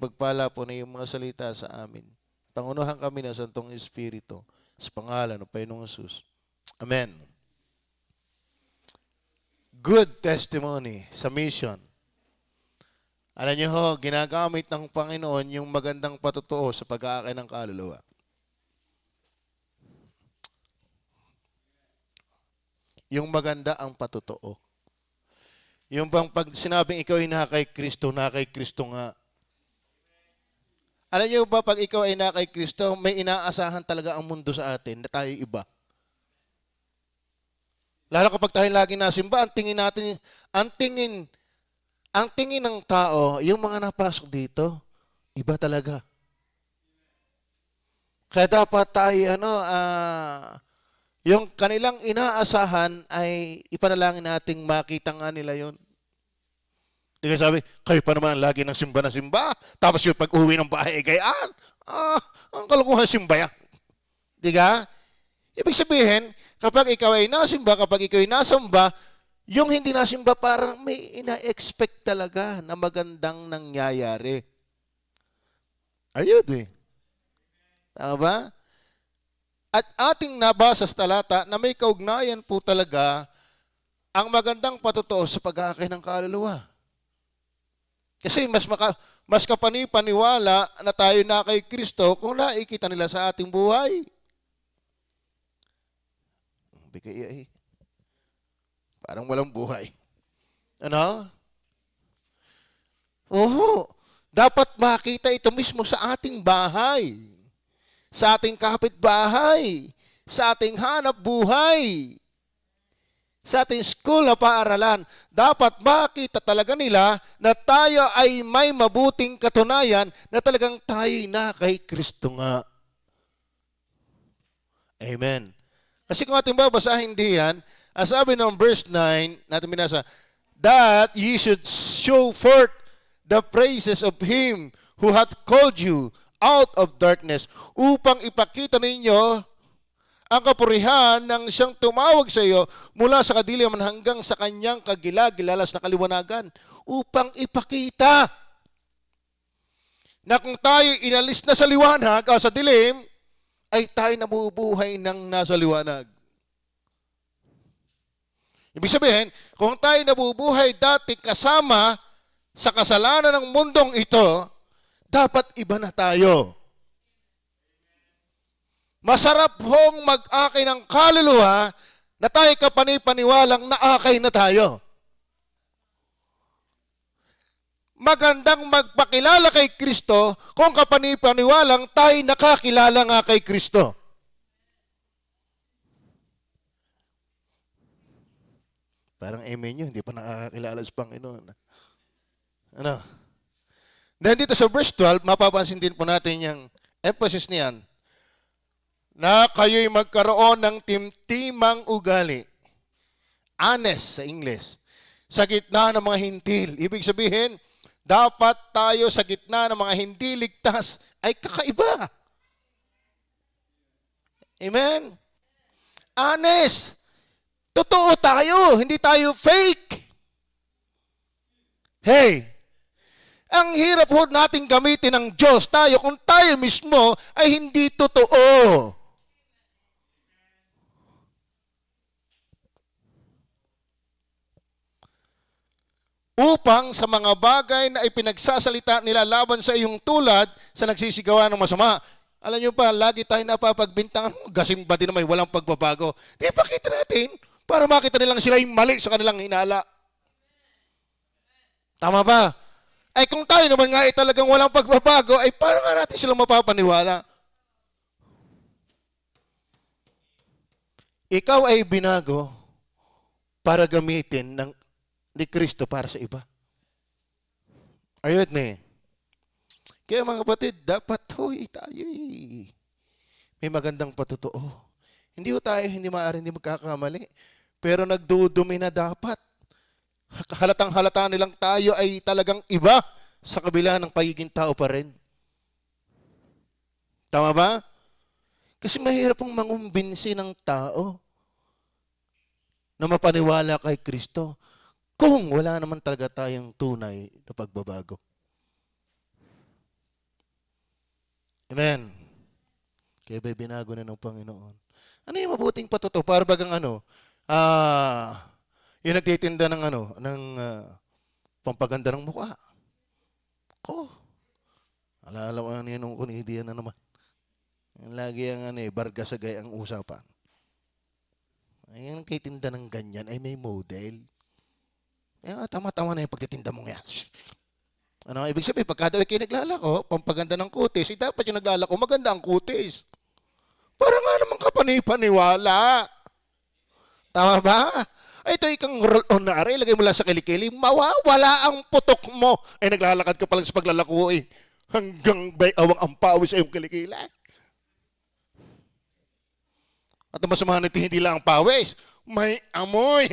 pagpala po na yung mga salita sa amin. Pangunahan kami ng Santong Espiritu sa pangalan ng Panginoong Hesus. Amen. Good testimony sa mission. Alam niyo ho, ginagamit ng Panginoon yung magandang patutuo sa pag-aakin ng kaluluwa. Yung maganda ang patutuo. Yung bang pag sinabing ikaw ay na kay Kristo nga. Alam niyo ba, pag ikaw ay na kay Kristo, may inaasahan talaga ang mundo sa atin na tayo iba. Lalo kapag tayo lagi nasimba, ang tingin ng tao, yung mga napasok dito, iba talaga. Kaya dapat tayo, yung kanilang inaasahan ay ipanalangin nating makita nga nila yon. Di ka sabi, kayo pa naman lagi ng simba na simba. Tapos yung pag-uwi ng bahay, gayaan. Ang kalukuhan simba yan. Di ka? Ibig sabihin, kapag ikaw ay nasimba, kapag ikaw ay nasamba, yung hindi nasimba parang may ina-expect talaga na magandang nangyayari. Are you with me? Tama ba? At ating nabasa sa talata na may kaugnayan po talaga ang magandang patutuo sa pag-aakay ng kaluluwa. Kasi mas kapani-paniwala na tayo na kay Kristo kung nakikita nila sa ating buhay. Bigay parang walang buhay. Ano? Oo. Dapat makita ito mismo sa ating bahay. Sa ating kapitbahay. Sa ating hanap buhay. Sa ating school na paaralan, dapat makita talaga nila na tayo ay may mabuting katunayan na talagang tayo'y na kay Kristo nga. Amen. Kasi kung ating babasahin diyan, ang sabi ng verse 9, natin binasa, that ye should show forth the praises of Him who hath called you out of darkness, upang ipakita ninyo ang kapurihan ng siyang tumawag sa iyo mula sa kadiliman hanggang sa kanyang kagilagilalas na kaliwanagan, upang ipakita na kung tayo inalis na sa liwanag o sa dilim, ay tayo nabubuhay ng nasa liwanag. Ibig sabihin, kung tayo nabubuhay dati kasama sa kasalanan ng mundong ito, dapat iba na tayo. Masarap hong mag-akay ng kaluluwa na tayo kapani-paniwalang naakay na tayo. Magandang magpakilala kay Kristo kung kapani-paniwalang tayo nakakilala nga kay Kristo. Parang amen nyo, hindi pa nakakilala sa Panginoon. Ano? Then dito sa verse 12, mapapansin din po natin yung emphasis niyan, na kayo'y magkaroon ng timtimang ugali. Honest sa English. Sa gitna ng mga hintil. Ibig sabihin, dapat tayo sa gitna ng mga hindi ligtas ay kakaiba. Amen? Honest. Totoo tayo, hindi tayo fake. Hey, ang hirap po natin gamitin ng Diyos tayo kung tayo mismo ay hindi totoo. Upang sa mga bagay na ipinagsasalita nila laban sa iyong tulad sa nagsisigawa ng masama. Alam niyo pa, lagi tayo napapagbintangan, gasimba din naman, walang pagbabago. Di pakita natin para makita nilang sila yung mali sa kanilang hinala. Tama ba? Ay kung tayo naman nga ay talagang walang pagbabago, ay paano nga natin sila mapapaniwala? Ikaw ay binago para gamitin ni Kristo para sa iba. Are you with me? Kaya mga kapatid, dapat tayo may magandang patutuo. Hindi hindi maaaring hindi magkakamali. Pero nagdudumi na dapat. Halatang-halata nilang tayo ay talagang iba sa kabila ng pagiging tao pa rin. Tama ba? Kasi mahirap pong mangumbinsi ng tao na mapaniwala kay Kristo kung wala naman talaga tayong tunay na pagbabago. Amen. Kaya ba'y binago na ng Panginoon? Ano yung mabuting patuto? Para bagang yung nagtitinda ng pampaganda ng mukha. Ko, alala ko yan yung kunidiyan na naman. Lagi ang barga sa gay ang usapan. Ay, yung nagtitinda ng ganyan ay may model. Tama-tama na yung pagtitinda mong yan. Ano, ibig sabihin, pagka daw kayo naglalako, pampaganda ng kutis, dapat yung naglalako, maganda ang kutis. Para nga naman kapanipaniwala. Tama ba? Ay, ito ikang roll-on na ari, ilagay mo lang sa kilikili, mawawala ang putok mo. Ay, naglalakad ka pa lang sa paglalako eh. Hanggang bay awang ang pawis sa iyong kilikila. At ang masamahan nito, hindi lang ang pawis, may amoy.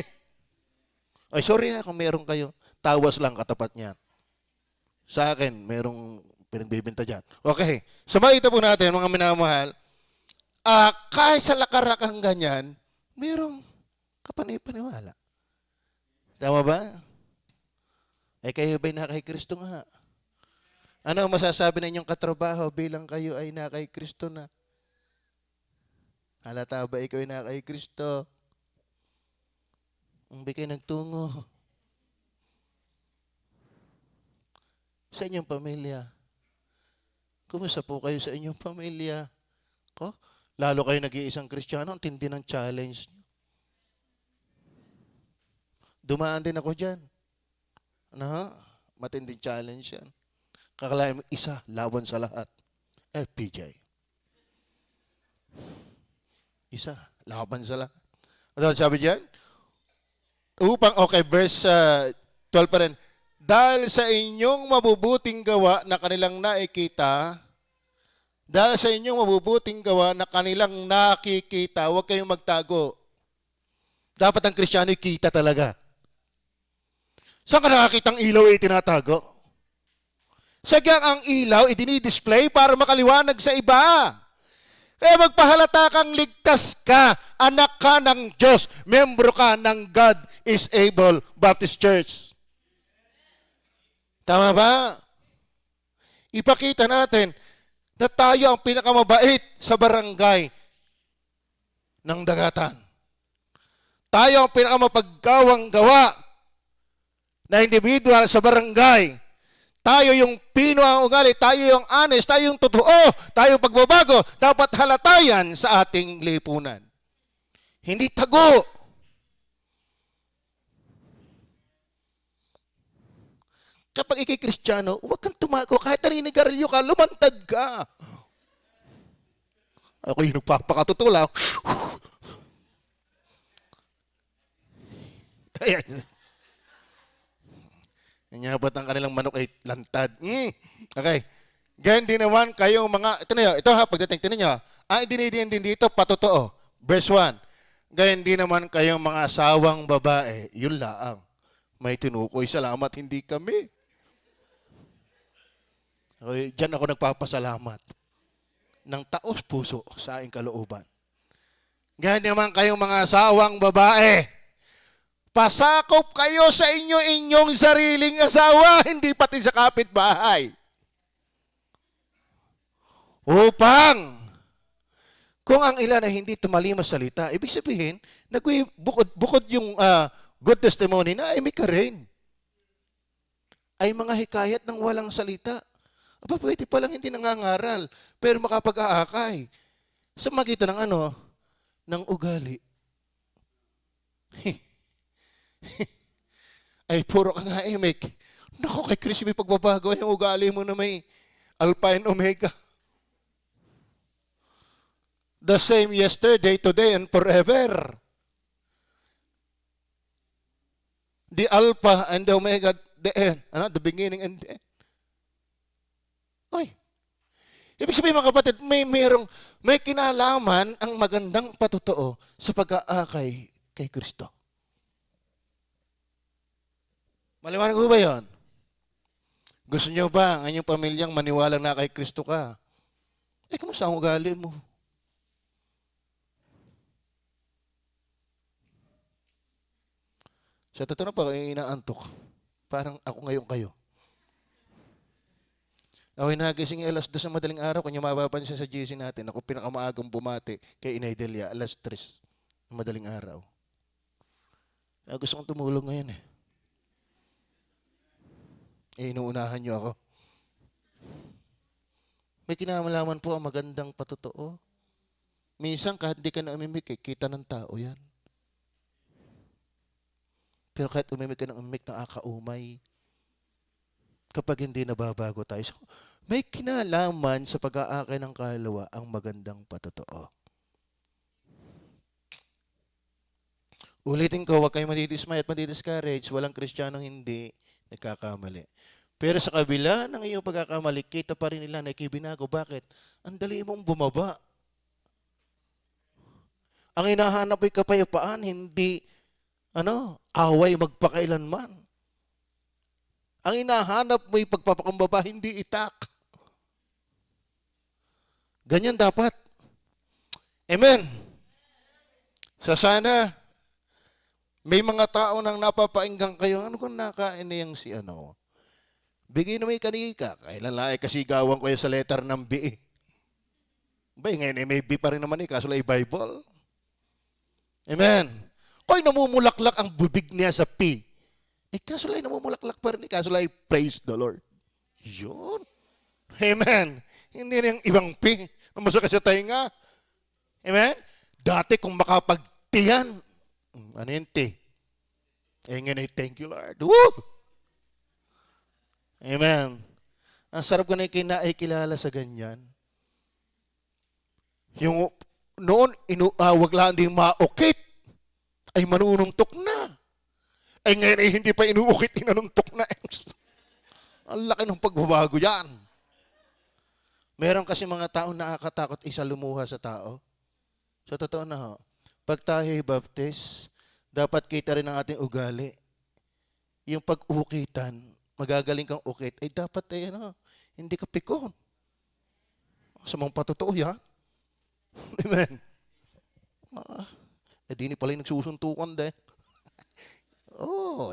Ay, sorry kung meron kayo. Tawas lang katapat niyan. Sa akin, merong pinagbibinta dyan. Okay, sumakita po natin, mga minamahal, kahit sa lakarakang ganyan, merong kapanipaniwala. Tama ba? Ay kayo ba'y na kay Kristo nga? Ano ang masasabi na inyong katrabaho bilang kayo ay na kay Kristo na? Halata ba ikaw ay na kay Kristo? Ang bigay nagtungo sa inyong pamilya. Kumusta po kayo sa inyong pamilya? Ko? Lalo kayo nag-iisang Kristiyano, ang tindi ng challenge niyo. Dumaan din ako dyan. Matinding challenge yan. Kakalain mo, isa, laban sa lahat. FPJ. Isa, laban sa lahat. Ano sabi dyan? Verse 12 pa rin. Dahil sa inyong mabubuting gawa na kanilang nakikita, huwag kayong magtago. Dapat ang Kristiyano kita talaga. Saan ka nakakitang ilaw ay tinatago? Sagyang ang ilaw ay dinidisplay para makaliwanag sa iba. Kaya magpahalata kang ligtas ka, anak ka ng Diyos, membro ka ng God is Able Baptist Church. Tama ba? Ipakita natin na tayo ang pinakamabait sa barangay ng Dagatan. Tayo ang pinakamapagkawang gawa na individual sa barangay. Tayo yung pino ang ugali, tayo yung honest, tayo yung totoo, tayo yung pagbabago. Dapat halata yan sa ating lipunan. Hindi tago. Kapag ikay Kristiyano, huwag kang tumago. Kahit naninigarilyo ka, lumantad ka. Ako yung nagpapakatutula. Kaya, nanyabat ang kanilang manok ay lantad. Okay. Ganyan din naman kayong mga, ito pagdating, tinan nyo, ang dinidiin din dito, patotoo. Verse 1. Ganyan din naman kayong mga asawang babae, yun laang. May tinukoy, salamat, hindi kami. Okay, diyan ako nagpapasalamat ng taos puso sa aking kalooban. Ganyan din naman kayong mga asawang babae. Pasakop kayo sa inyong sariling asawa, hindi pati sa kapitbahay. Upang, kung ang ilan ay hindi tumalimos salita, ibig sabihin, bukod yung good testimony na ay may ka rin. Ay mga hikayat ng walang salita. Pwede palang hindi nangangaral, pero makapag-aakay. Sa magitan ng ng ugali. Ay, puro ka nga Naku, kay Chris, may pagbabago yung ugali mo na may Alpha and Omega. The same yesterday, today, and forever. The Alpha and the Omega, the end. The beginning and the end. Ay. Ibig sabihin mga kapatid, may kinalaman ang magandang patotoo sa pag-aakay kay Kristo. Maliwanag ko ba yun? Gusto nyo ba ang inyong pamilyang maniwalang na kay Kristo ka? Kumusta ang ugali mo? Sa totoo na pa, inaantok. Parang ako ngayon kayo. Ako'y nagising 2:00 sa madaling araw. Kung yung mapapansin sa GC natin, ako pinakamaagang bumati kay Inay Delia, 3:00 sa madaling araw. Gusto kong tumulong ngayon eh. Inuunahan niyo ako. May kinamalaman po ang magandang patotoo. Minsan kahit di ka na umimik, kita ng tao yan. Pero kahit umimik ka ng umimik, nakakaumay. Kapag hindi nababago tayo. So, may kinalaman sa pag-aakay ng kaluluwa ang magandang patotoo. Ulitin ko, huwag kayong madidismay at madidiscourage. Walang Kristiyanong hindi nagkakamali. Pero sa kabila ng iyong pagkakamali, kita pa rin nila na ikibinago. Bakit? Ang dali mong bumaba. Ang hinahanap ay kapayapaan, hindi away magpakailanman. Ang hinahanap mo ay pagpapakumbaba, hindi itak. Ganyan dapat. Amen. Sana, may mga tao nang napapainggan kayo, ano kung nakain niyang si Bigay na may kanika. Kailan lang ay kasigawan ko sa letter ng B. Ngayon may B pa rin naman kaso lang Bible. Amen. Ko'y namumulaklak ang bibig niya sa P. Kaso lang namumulaklak pa rin kaso lang praise the Lord. Yun. Amen. Hindi rin ibang P. Masaka sa tainga. Amen. Dati kung makapagtiyan, ano yung T? Ngayon ay thank you Lord. Woo! Amen. Ang sarap ko na kinakilala sa ganyan. Yung noon, wag lang din maukit, ay manunungtok na. Ngayon ay hindi pa inuukit, inanungtok na. Ang laki ng pagbabago yan. Meron kasi mga taong nakakatakot isa lumuha sa tao. Sa totoo na ho, pag tayo'y baptist, dapat kita rin ang ating ugali. Yung pag-ukitan, magagaling kang ukit, ay dapat hindi ka pikon. Sa mga patotoo yan. Amen. Di ni pala yung nagsusuntukan din.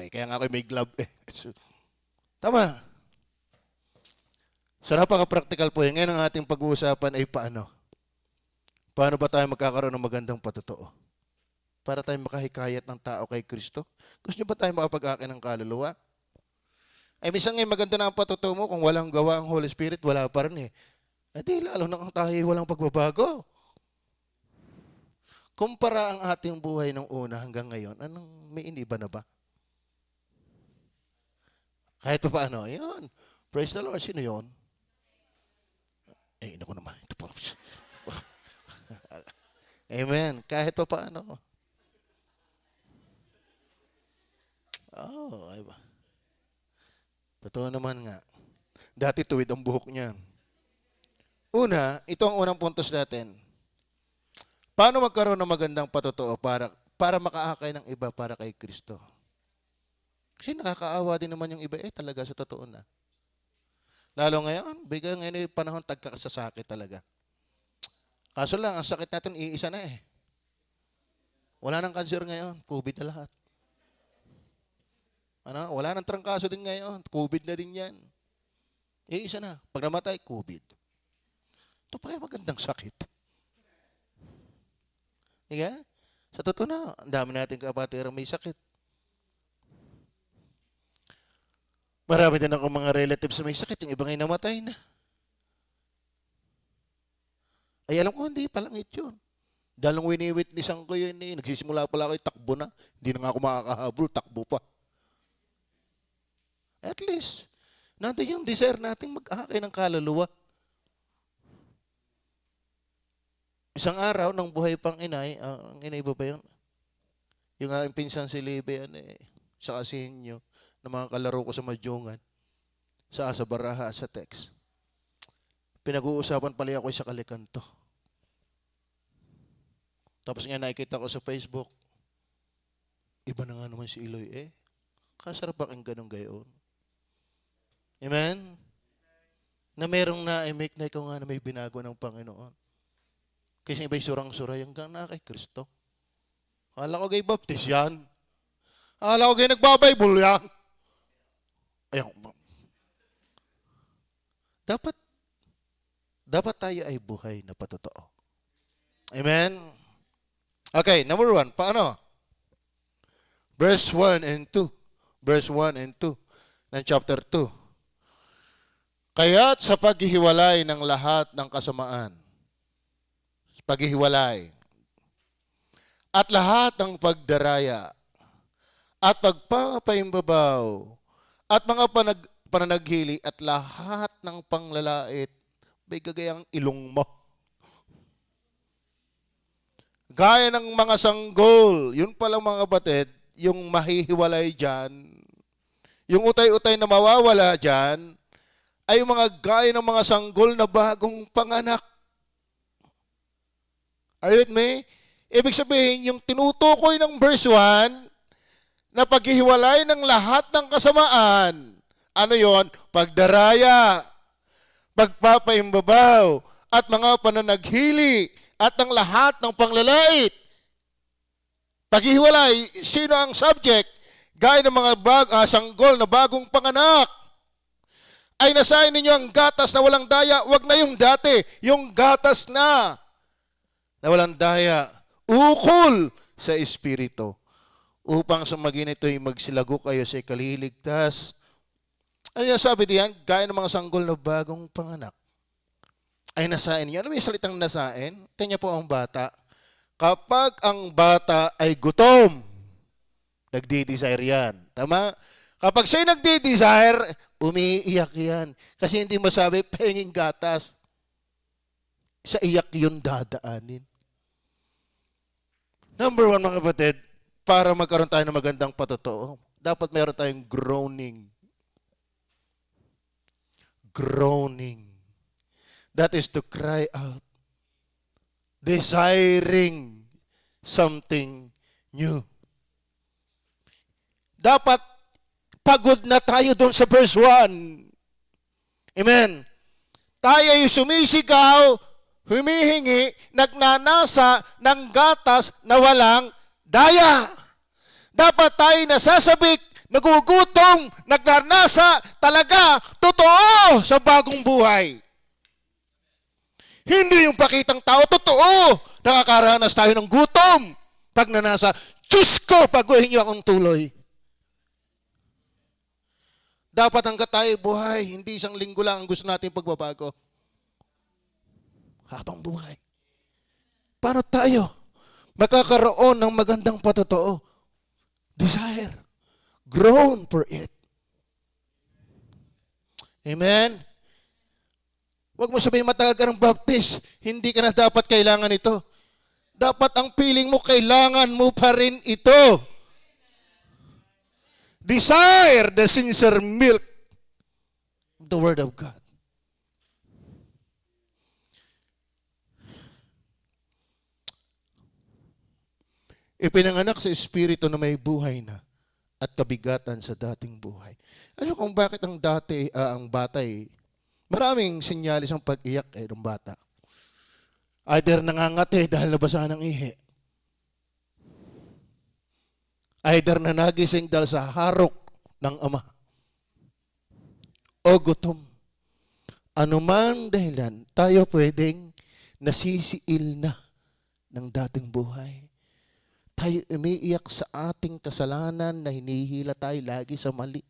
Kaya nga ako may glove eh. Tama. So napaka-practical po yan. Ngayon ang ating pag-uusapan ay paano? Paano ba tayo magkakaroon ng magandang patotoo? Para tayo makahikayat ng tao kay Kristo? Gusto nyo ba tayo makapag-akin ng kaluluwa? Minsan ngayon maganda na ang patotoo mo kung walang gawa ang Holy Spirit, wala pa rin eh. Di lalo na kung tayo walang pagbabago. Kumpara ang ating buhay nung una hanggang ngayon, may iniba na ba? Kahit pa paano, yun. Praise the Lord. Sino yun? Naku naman. Ito po. Amen. Kahit pa paano. Ay ba? Totoo naman nga. Dati tuwid ang buhok niyan. Una, ito ang unang puntos natin. Paano magkaroon ng magandang patotoo para makaakay ng iba para kay Kristo? Kasi nakakaawa din naman yung iba talaga sa totoo na. Lalo ngayon, bigyan ngayon yung panahon tagkakasasakit talaga. Kaso lang, ang sakit natin iisa na eh. Wala nang cancer ngayon, COVID na lahat. Wala nang trangkaso din ngayon, COVID na din yan. Iisa na, pag namatay, COVID. Ito pa yung magandang sakit. Diga? Sa totoo na, ang dami natin kapatirang may sakit. Marami din ako mga relatives na may sakit, yung iba ngayon namatay na. Ay alam ko, hindi palangit yun. Dahil nung wini-witnessan ko yun nagsisimula pala ako takbo na. Hindi na nga ako makakahabol, takbo pa. At least, nandun yung desire natin mag-aakay ng kaluluwa. Isang araw, nang buhay pang inay, ang inay ba yun? Yung aking pinsan si Libe, sa Asinyo, ng mga kalaro ko sa Madyungan, sa Baraha, sa text. Pinag-uusapan pala ako sa Kalikanto. Tapos nga nakikita ko sa Facebook, iba na nga naman si Iloy Kasarap aking ganun gayon. Amen? Na merong na-make na ikaw nga na may binago ng Panginoon. Kasi iba'y surang-sura yung na kay Kristo. Akala ko gay baptist yan. Akala ko gay nagbabible yan. Ayun. Dapat, dapat tayo ay buhay na patotoo. Amen? Okay, number 1, paano? Verse 1 and 2. Verse 1 and 2 ng chapter 2. Kaya't sa paghihiwalay ng lahat ng kasamaan, paghihiwalay, at lahat ng pagdaraya, at pagpapaimbabaw, at mga pananaghili, at lahat ng panglalait, may gagayang ilong mo. Gaya ng mga sanggol, yun palang mga batid, yung mahihiwalay dyan, yung utay-utay na mawawala dyan, ay mga gaya ng mga sanggol na bagong panganak. Are you with me? Ibig sabihin, yung tinutukoy ng verse 1, na paghihiwalay ng lahat ng kasamaan, ano yon? Pagdaraya, pagpapaimbabaw, at mga pananaghili, at ang lahat ng panglalait. Paghihiwalay, sino ang subject? Gaya ng mga sanggol na bagong panganak. Ay nasain ninyo ang gatas na walang daya, wag na yung dati, yung gatas na walang daya, ukol sa Espiritu, upang sa maginito ay magsilago kayo sa ikaliligtas. Ano yung sabi diyan? Gaya ng mga sanggol na bagong panganak. Ay nasain niyo. Ano may salitang nasain? Tingnan po ang bata. Kapag ang bata ay gutom, nagdi-desire yan. Tama? Kapag siya'y nagdi-desire, umiiyak yan. Kasi hindi masabi, penging gatas. Sa iyak yun dadaanin. Number 1, mga kapatid, para magkaroon tayo ng magandang patotoo, dapat mayroon tayong groaning. Groaning. That is to cry out. Desiring something new. Dapat pagod na tayo doon sa verse 1. Amen. Tayo ay sumisigaw, humihingi, nagnanasa ng gatas na walang daya. Dapat tayo nasasabik, nagugutom, nagnanasa talaga, totoo sa bagong buhay. Hindi yung pakitang tao, totoo. Nakakaranas tayo ng gutom. Pag nanasa, Diyos ko, paguhin niyo akong tuloy. Dapat hanggat tayo buhay, hindi isang linggo lang ang gusto natin pagbabago. Habang buhay. Paano tayo makakaroon ng magandang patotoo? Desire. Groan for it. Amen? Huwag mo sabihin matagal ka ng baptist, hindi ka na dapat kailangan ito. Dapat ang feeling mo, kailangan mo pa rin ito. Desire the sincere milk of the Word of God. Ipinanganak sa Espiritu na may buhay na at kabigatan sa dating buhay. Ano kung bakit ang bata maraming sinyalis ang pag-iyak ng bata. Either nangangati dahil nabasahan ng ihi. Either nanagising dahil sa harok ng ama. O gutom. Anuman dahilan, tayo pwedeng nasisiil na ng dating buhay. Tayo umiiyak sa ating kasalanan na hinihila tayo lagi sa mali.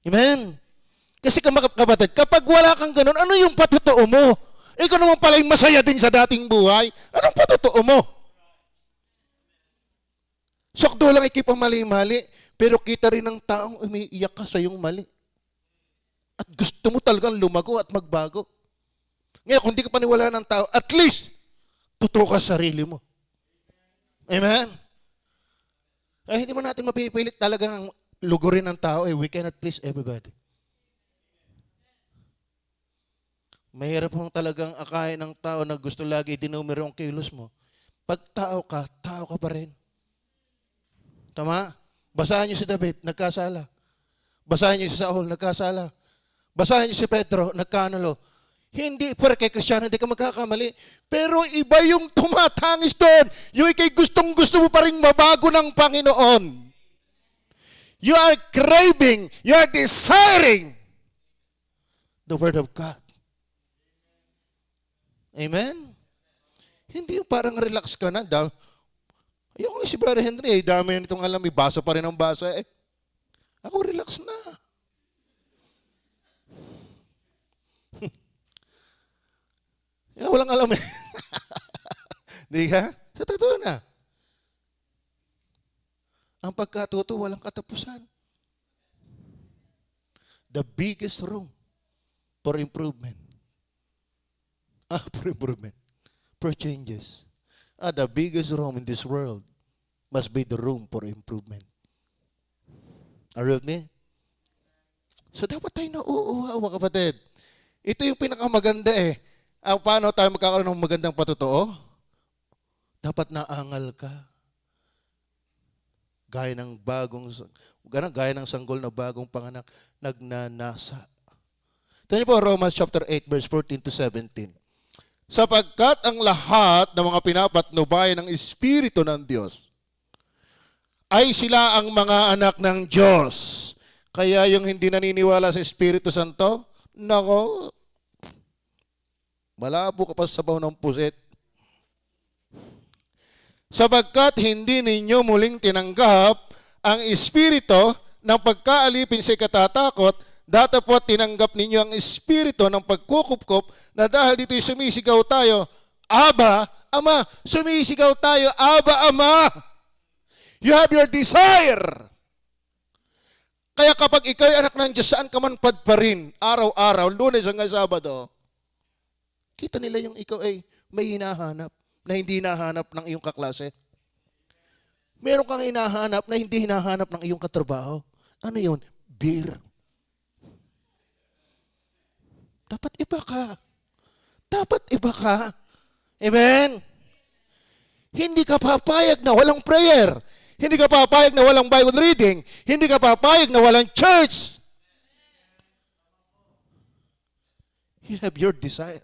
Amen? Kasi kapatid, kapag wala kang ganun, ano yung patotoo mo? Ikaw naman pala yung masaya din sa dating buhay. Anong patotoo mo? Sokdo lang ikipamali-mali, pero kita rin ng taong umiiyak ka sa iyong mali. At gusto mo talagang lumago at magbago. Ngayon, kung di ka paniwala ng tao, at least, totoo ka sa sarili mo. Amen? Ay, hindi mo natin mapipilit talagang lugurin ng tao. We cannot please everybody. Mahirap hong talagang akain ng tao na gusto lagi dinumero ang kilos mo. Pag tao ka pa rin. Tama? Basahin niyo si David, nagkasala. Basahin niyo si Saul, nagkasala. Basahin niyo si Pedro, nagkanalo. Hindi, kay Kristiyano, hindi ka magkakamali. Pero iba yung tumatangis doon. Yung ikay gustong-gusto mo pa rin mabago ng Panginoon. You are craving, you are desiring the Word of God. Amen? Hindi yung parang relax ka na. Ayoko nga si Brother Henry, dami na nitong alam, may basa pa rin ang basa. Ako relax na. Walang alam eh. Di ka? Sa totoo na. Ang pagkatuto, walang katapusan. The biggest room for improvement. For improvement. For changes. The biggest room in this world must be the room for improvement. Are you with me? So dapat tayo nauuhaw, mga kapatid. Ito yung pinakamaganda eh. Paano tayo magkakaroon ng magandang patotoo? Dapat naangal ka. Gaya ng sanggol na bagong panganak, nagnanasa. Tingnan niyo po Romans chapter 8 verse 14 to 17. Sapagkat ang lahat ng mga pinapatnubayan ng Espiritu ng Diyos ay sila ang mga anak ng Diyos. Kaya yung hindi naniniwala sa Espiritu Santo, nako, malabo ka pa sa sabaw ng puset. Sapagkat hindi ninyo muling tinanggap ang Espiritu ng pagkaalipin sa katatakot, datapot tinanggap ninyo ang Espiritu ng pagkukupkop na dahil dito'y sumisigaw tayo, Aba, Ama. Sumisigaw tayo, Aba, Ama. You have your desire. Kaya kapag ikaw ay anak ng Diyos, saan ka man padparin, araw-araw, Lunes hanggang Sabado, kita nila yung ikaw ay may hinahanap na hindi hinahanap ng iyong kaklase. Meron kang hinahanap na hindi hinahanap ng iyong katrabaho. Ano yun? Beer. Dapat iba ka. Dapat iba ka. Amen? Hindi ka papayag na walang prayer. Hindi ka papayag na walang Bible reading. Hindi ka papayag na walang church. You have your desire.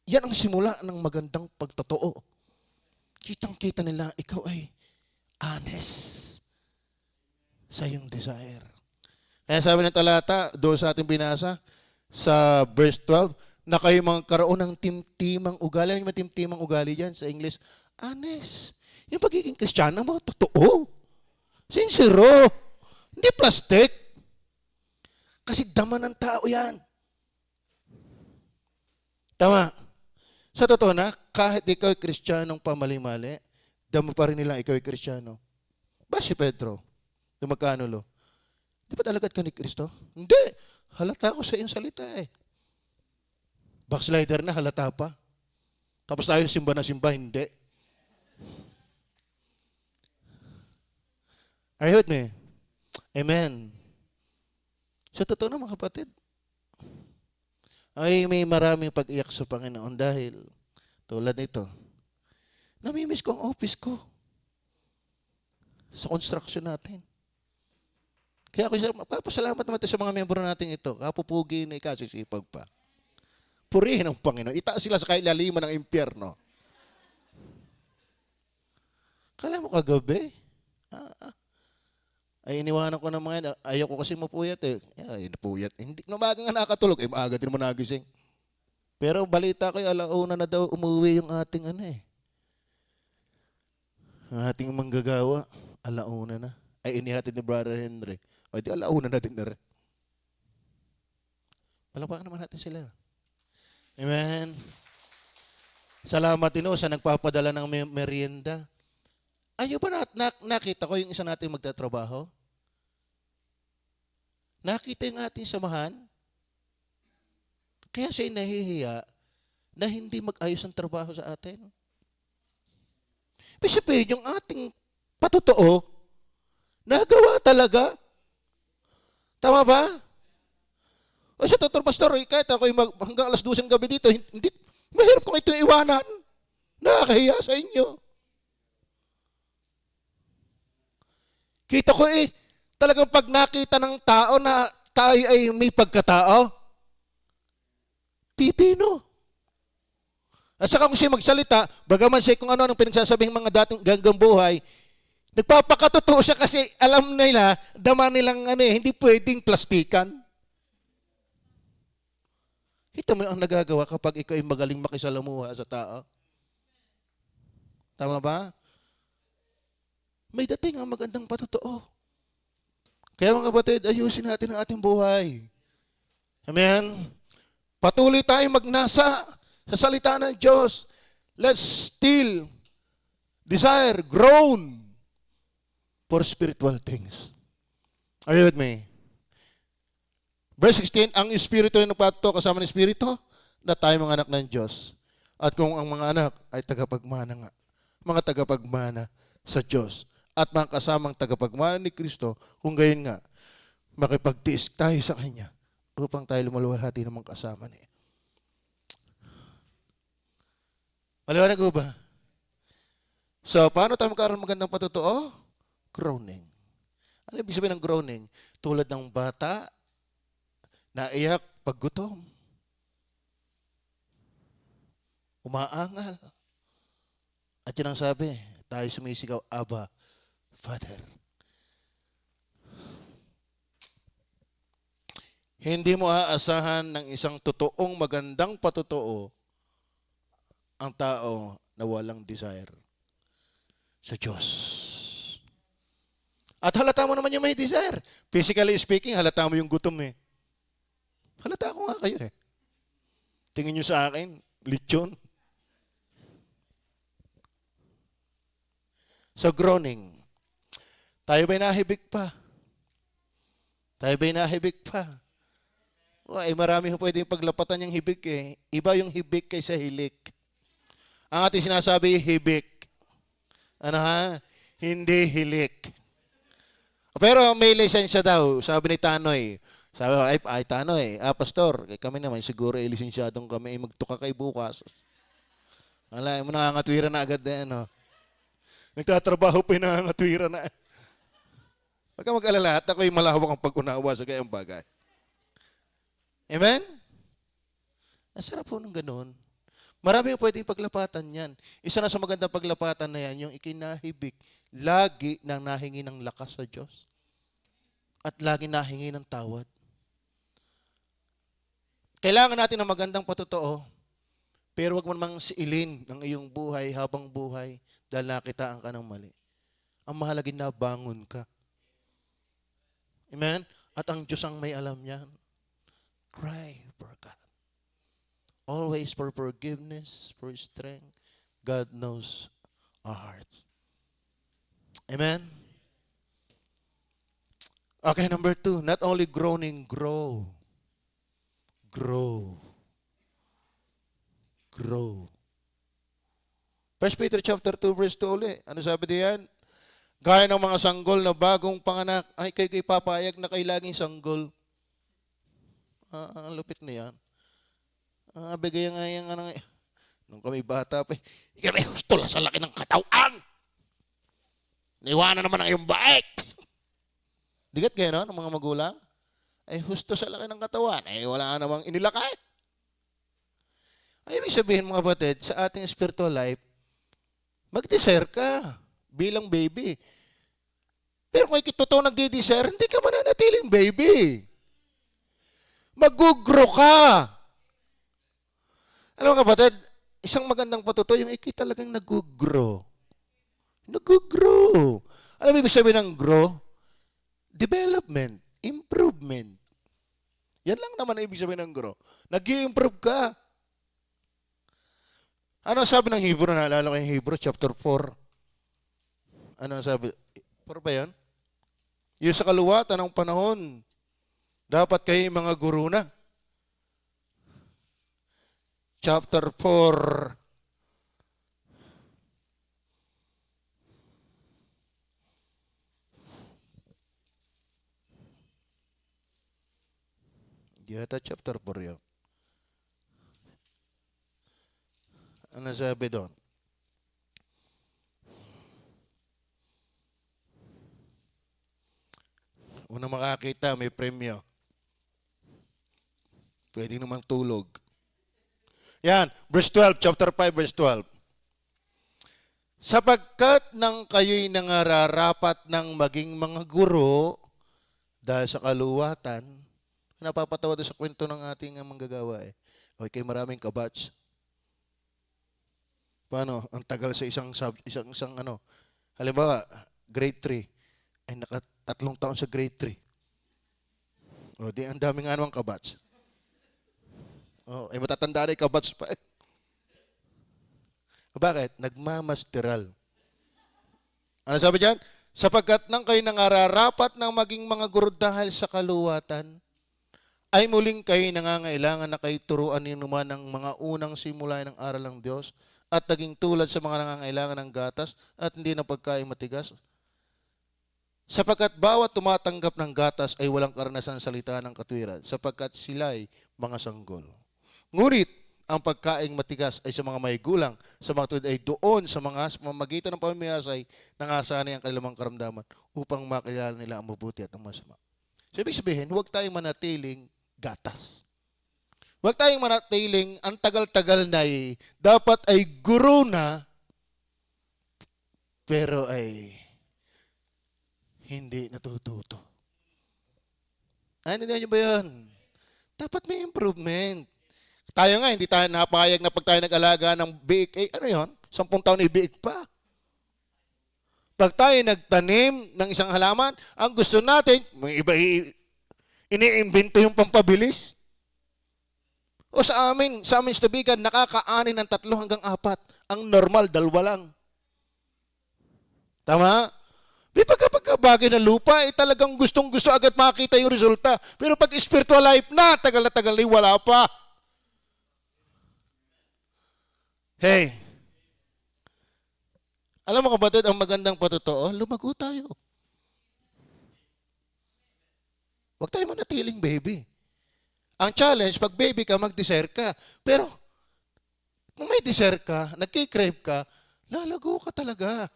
Yan ang simula ng magandang pagtotoo. Kitang-kita nila, ikaw ay honest sa iyong desire. Kaya sabi ng talata, doon sa ating binasa, sa verse 12, na kayo magkaroon ng timtimang ugali. Ano yung timtimang ugali dyan sa English? Honest. Yung pagiging Kristiyano mo, totoo. Sincero. Hindi plastic. Kasi dama ng tao yan. Tama. Sa totoo na, kahit ikaw ay Kristiyanong pamali-mali, dama pa rin nila ikaw ay Kristiyano. Ba si Pedro? Dumagkanulo. Di ba talagat ka ni Kristo? Hindi. Halata ko sa iyong salita eh. Backslider na, halata pa. Tapos tayo simba na simba, hindi. Are you with me? Amen. Sa totoo na mga kapatid, ay may maraming pag-iyak sa Panginoon dahil tulad nito, namimiss ko ang office ko sa construction natin. Kaya ako papasalamat naman sa mga miyembro natin ito. Kapupugi na ikasisipag pa. Purihin ang Panginoon. Itaas sila sa kailaliman ng impyerno. Kala mo kagabi? Ay iniwanan ko ng mga yan. Ayaw ko kasi mapuyat eh. Ay, napuyat. Hindi, umaga nga nakatulog. Eh, maaga din mo nagising. Pero balita ko, alauna na daw umuwi yung ating ang ating manggagawa. Alauna na. Ay inihatid ni Brother Henry. O di alauna na din na rin. Palapakan naman natin sila. Amen. Salamat din sa nagpapadala ng merienda. Ayun ba nakita ko yung isa natin magtatrabaho? Nakita yung ating samahan? Kaya siya nahihiya na hindi mag-ayos ang trabaho sa atin. Pisipin yung ating patotoo, nagawa talaga. Tama ba? O sa totoo, pastor, kahit ako hanggang alas 12 ng gabi dito, hindi, mahirap kong ito iwanan. Nakakahiya sa inyo. Kita ko talagang pag nakita ng tao na tayo ay may pagkatao, pipino. At saka kung siya magsalita, bagaman siya kung ano ang pinagsasabing mga dating ganggang buhay, nagpapakatotoo siya kasi alam nila, dama nilang hindi pwedeng plastikan. Ito mo ang nagagawa kapag ikaw ay magaling makisalamuha sa tao. Tama ba? May dating ang magandang patotoo. Kaya mga kapatid, ayusin natin ang ating buhay. Amen? Patuloy tayong magnasa sa salita ng Diyos. Let's still desire, groan for spiritual things. Are you with me? Verse 16, ang Espiritu rin nagpato kasama ng Espiritu na tayo mga anak ng Diyos. At kung ang mga anak ay tagapagmana nga, mga tagapagmana sa Diyos at mga kasamang tagapagmana ni Kristo, kung gayon nga, makipagtiis tayo sa Kanya upang tayo lumaluwalhati ng mga kasama niya. Maliwanag ko ba? So, paano tayo magkaroon magandang patotoo? Groaning. Ano ibig sabihin ng groaning? Tulad ng bata, naiyak pag gutom. Umaangal. At yun ang sabi, tayo sumisigaw, Abba, Father. Hindi mo aasahan ng isang totoong magandang patotoo ang tao na walang desire sa Diyos. At halata mo naman yung may desire. Physically speaking, halata mo yung gutom eh. Halata ko nga kayo eh. Tingin nyo sa akin, lechon. So groaning. Tayo ba'y nahibig pa? Tayo ba'y nahibig pa? Ay, marami ho pwedeng paglapatan yung hibik eh. Iba yung hibik kaysa hilik. Ang ating sinasabi, hibik. Ano ha? Hindi hilik. Pero may lisensya daw, sabi ni Tanoy. Sabi ko, ay Tanoy, pastor, kami naman siguro lisensyadong kami, magtuka kay bukas. Wala, mo nangangatwira na agad na ano. Nagtatrabaho pa yung nangangatwira na. Huwag ka mag-alala, at ako'y malawak ang pag-unawa sa gayang bagay. Amen? Ang sarap po ng ganun. Marami yung pwedeng paglapatan yan. Isa na sa magandang paglapatan na yan, yung ikinahibik, lagi nang nahingi ng lakas sa Diyos. At lagi nahingi ng tawad. Kailangan natin ng magandang patotoo, pero huwag mo namang siilin ng iyong buhay habang buhay dahil nakitaan ka ng mali. Ang mahalagin na bangon ka. Amen? At ang Diyos ang may alam yan. Cry for God. Always for forgiveness, for strength. God knows our hearts. Amen? Okay, number 2. Not only groaning, grow. Grow. Grow. 1 Peter chapter 2 verse 2 ulit. Ano sabi diyan? Gaya ng mga sanggol na bagong panganak, ay kayo papayag na kayo laging sanggol. Ang lupit na yan. Bigay nga yung ano, nung kami bata pa, may gusto lang sa laki ng katawan. Niwanan naman ang iyong baik. Digat kayo, no, ng mga magulang? Ay, husto sa laki ng katawan. Ay, wala namang inilakay. Ay, ibig sabihin mga batid, sa ating spiritual life, mag-desire ka bilang baby. Pero kung totoo nagdi-desire, hindi ka mananatiling baby. Mag-grow ka. Alam mo kapatid, isang magandang patuto, yung iki talagang nag-grow. Nag-grow. Alam mo ibig sabihin ng grow? Development, improvement. Yan lang naman ang ibig sabihin ng grow. Nag-i-improve ka. Ano sabi ng Hebrew? Naalala ko yung Hebrew, chapter 4. Ano sabi? 4 ba yan? Yung sa kaluwatan ng panahon, dapat kayo mga guru na. Chapter 4. Di ata chapter 4 yun. Ano sabi doon? Una makakita, may premyo. Pwede naman tulog. Yan, verse 12, chapter 5, verse 12. Sapagkat nang kayo'y nangararapat ng maging mga guro dahil sa kaluwatan, napapatawa doon sa kwento ng ating manggagawa eh. Okay, maraming kabatch. Paano? Ang tagal sa isang ano. Halimbawa, grade 3. Ay, nakatatlong taon sa grade 3. O, di, ang daming nga naman kabatch. O, ay matatanda na yung kabatch pa eh. Bakit? Nagmamasteral. Ano sabi diyan? Sapagkat nang kayo nangararapat ng maging mga guro dahil sa kaluwatan, ay muling kayo nangangailangan na kayo turuan ninuman ng mga unang simula ng aral ng Diyos at naging tulad sa mga nangangailangan ng gatas at hindi ng pagkain matigas. Sapagkat bawat tumatanggap ng gatas ay walang karanasan sa salita ng katwiran, sapagkat sila'y mga sanggol. Ngunit, ang pagkaing matigas ay sa mga may gulang, sa mga tuwid ay doon sa mga mamagitan ng pamimiyasay nang asanay ang kanilang karamdaman upang makilala nila ang mabuti at ang masama. So, ibig sabihin, huwag tayong manatiling gatas. Huwag tayong manatiling ang tagal-tagal na dapat ay guro na, pero ay hindi natututo. Hindi niyo ba yan? Dapat may improvement. Tayo nga, hindi tayo napayag na pag tayo nag-alaga ng biik, ano yun? 10 taon ibiik pa. Pag tayo nagtanim ng isang halaman, ang gusto natin, may iba iniimbento yung pampabilis. O sa amin sa tubigan, nakakaanin ng 3 hanggang 4. Ang normal, 2 lang. Tama? Di pagkabagay ng lupa, talagang gustong-gusto agad makita yung resulta. Pero pag spiritual life na tagal wala pa. Hey, alam mo kapatid, ang magandang patotoo, lumago tayo. Huwag tayo manatiling baby. Ang challenge, pag baby ka, mag-desire ka. Pero, kung may desire ka, nagkikrave ka, lalago ka talaga.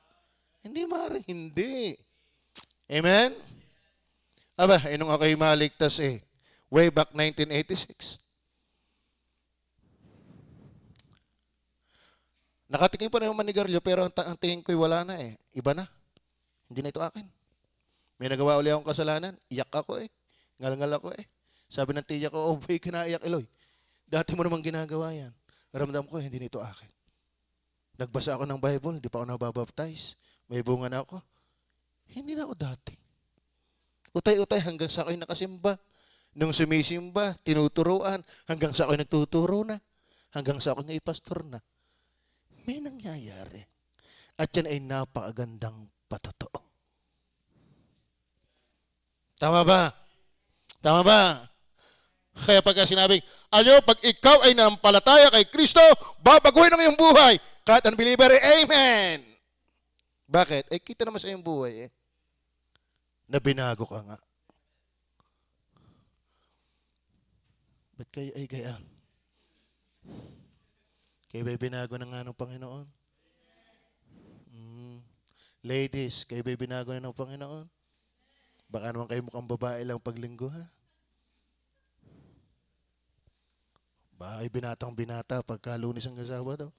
Hindi maaaring hindi. Amen? Aba, inong ako'y maligtas way back 1986. Nakatikim pa na yung manigarilyo, pero ang tingin ko'y wala na Iba na. Hindi na ito akin. May nagawa uli akong kasalanan. Iyak ako Ngal-ngal ako Sabi ng tiya ko, boy, kinaiyak Eloy. Dati mo namang ginagawa yan. Ramdam ko, hindi na ito akin. Nagbasa ako ng Bible, hindi pa ako nababaptize. May bunga na ako. Hindi na ako dati. Utay-utay hanggang sa ako'y nakasimba. Nung sumisimba, tinuturuan, hanggang sa ako'y nagtuturo na. Hanggang sa ako'y pastor na. May nangyayari. At yan ay napakagandang patotoo. Tama ba? Tama ba? Kaya pagka sinabing, pag ikaw ay nanampalataya kay Kristo, babaguhin ang iyong buhay. Kahit unbeliever, amen. Bakit? Kita naman sa iyong buhay na binago ka nga. Ba't kayo ay gayaan? Kayo ba'y binago na nga ng Panginoon? Ladies, kayo ba'y binago na ng Panginoon? Baka naman kayo mukhang babae lang paglinggo, ha? Baka ay binatang-binata pagka Lunes hanggang Sabado.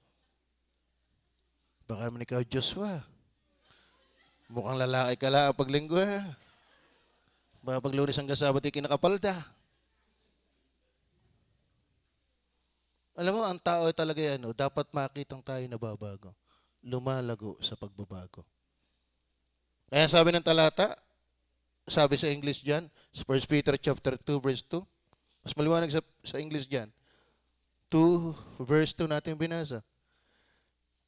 Baka naman ikaw, Joshua. Mukhang lalaki ka lang paglinggo, ha? Baka pag Lunes hanggang Sabado, kinakapalda. Alam mo, ang tao ay talaga dapat makitang tayo nababago. Lumalago sa pagbabago. Kaya sabi ng talata, sabi sa English dyan, 1 Peter chapter 2, verse 2. Mas maliwanag sa English dyan. 2, verse 2 natin binasa.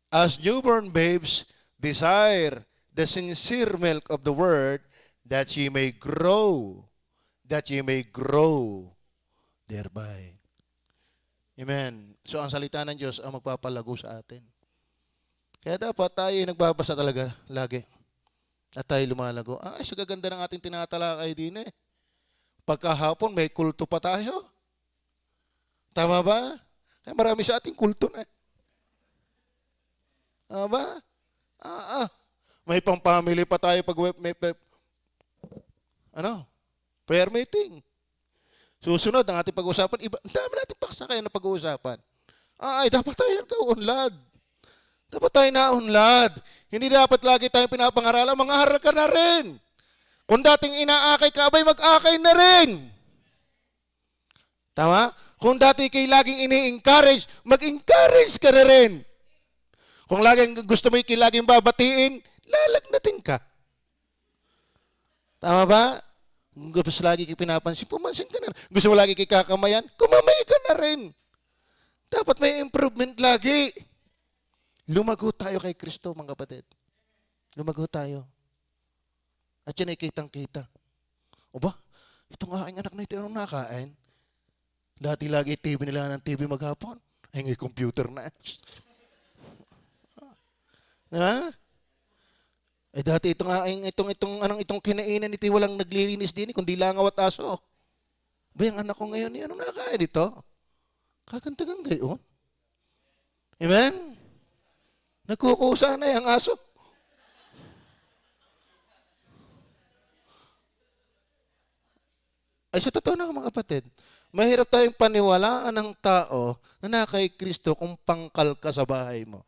As newborn babes, desire the sincere milk of the word that ye may grow thereby. Amen. So, ang salita ng Diyos ang magpapalago sa atin. Kaya dapat tayo nagbabasa talaga lagi. At tayo lumalago. Sa gaganda ng ating tinatalakay din Pagkahapon, may kulto pa tayo. Tama ba? Marami sa ating kulto na. Tama ba? May pang-family pa tayo pag may prayer meeting. Susunod ang ating pag-uusapan, ang dami natin paksakayan na pag-uusapan. Dapat tayo nagka-unlad. Dapat tayo na-unlad. Hindi dapat lagi tayong pinapangaralan, mangaral ka na rin. Kung dating inaakay ka, mag-akay na rin. Tama? Kung dati kay laging ini-encourage, mag-encourage ka na rin. Kung laging gusto mo kay laging babatiin, lalagnatin ka. Tama ba? Kung gusto lagi kay pinapansin, pumansin ka na rin. Gusto mo lagi kay kakamayan, kumamay ka na rin. Dapat may improvement lagi. Lumago tayo kay Kristo, mga kapatid. Lumago tayo. At yun ay kitang-kita. O ba? Itong aking anak na ito, anong nakain? Lagi TV nila ng TV maghapon. Ay, ngay computer na. Ha? Eh dati itong kinainan nito walang naglilinis din kundi langaw at aso. Ba yung anak ko ngayon, anong nakain ito? Kagandagang gayon. Amen? Nagkukusa na yung aso. Ay sa totoo na mga kapatid, mahirap tayong paniwalaan ng tao na kay Kristo kung pangkal ka sa bahay mo.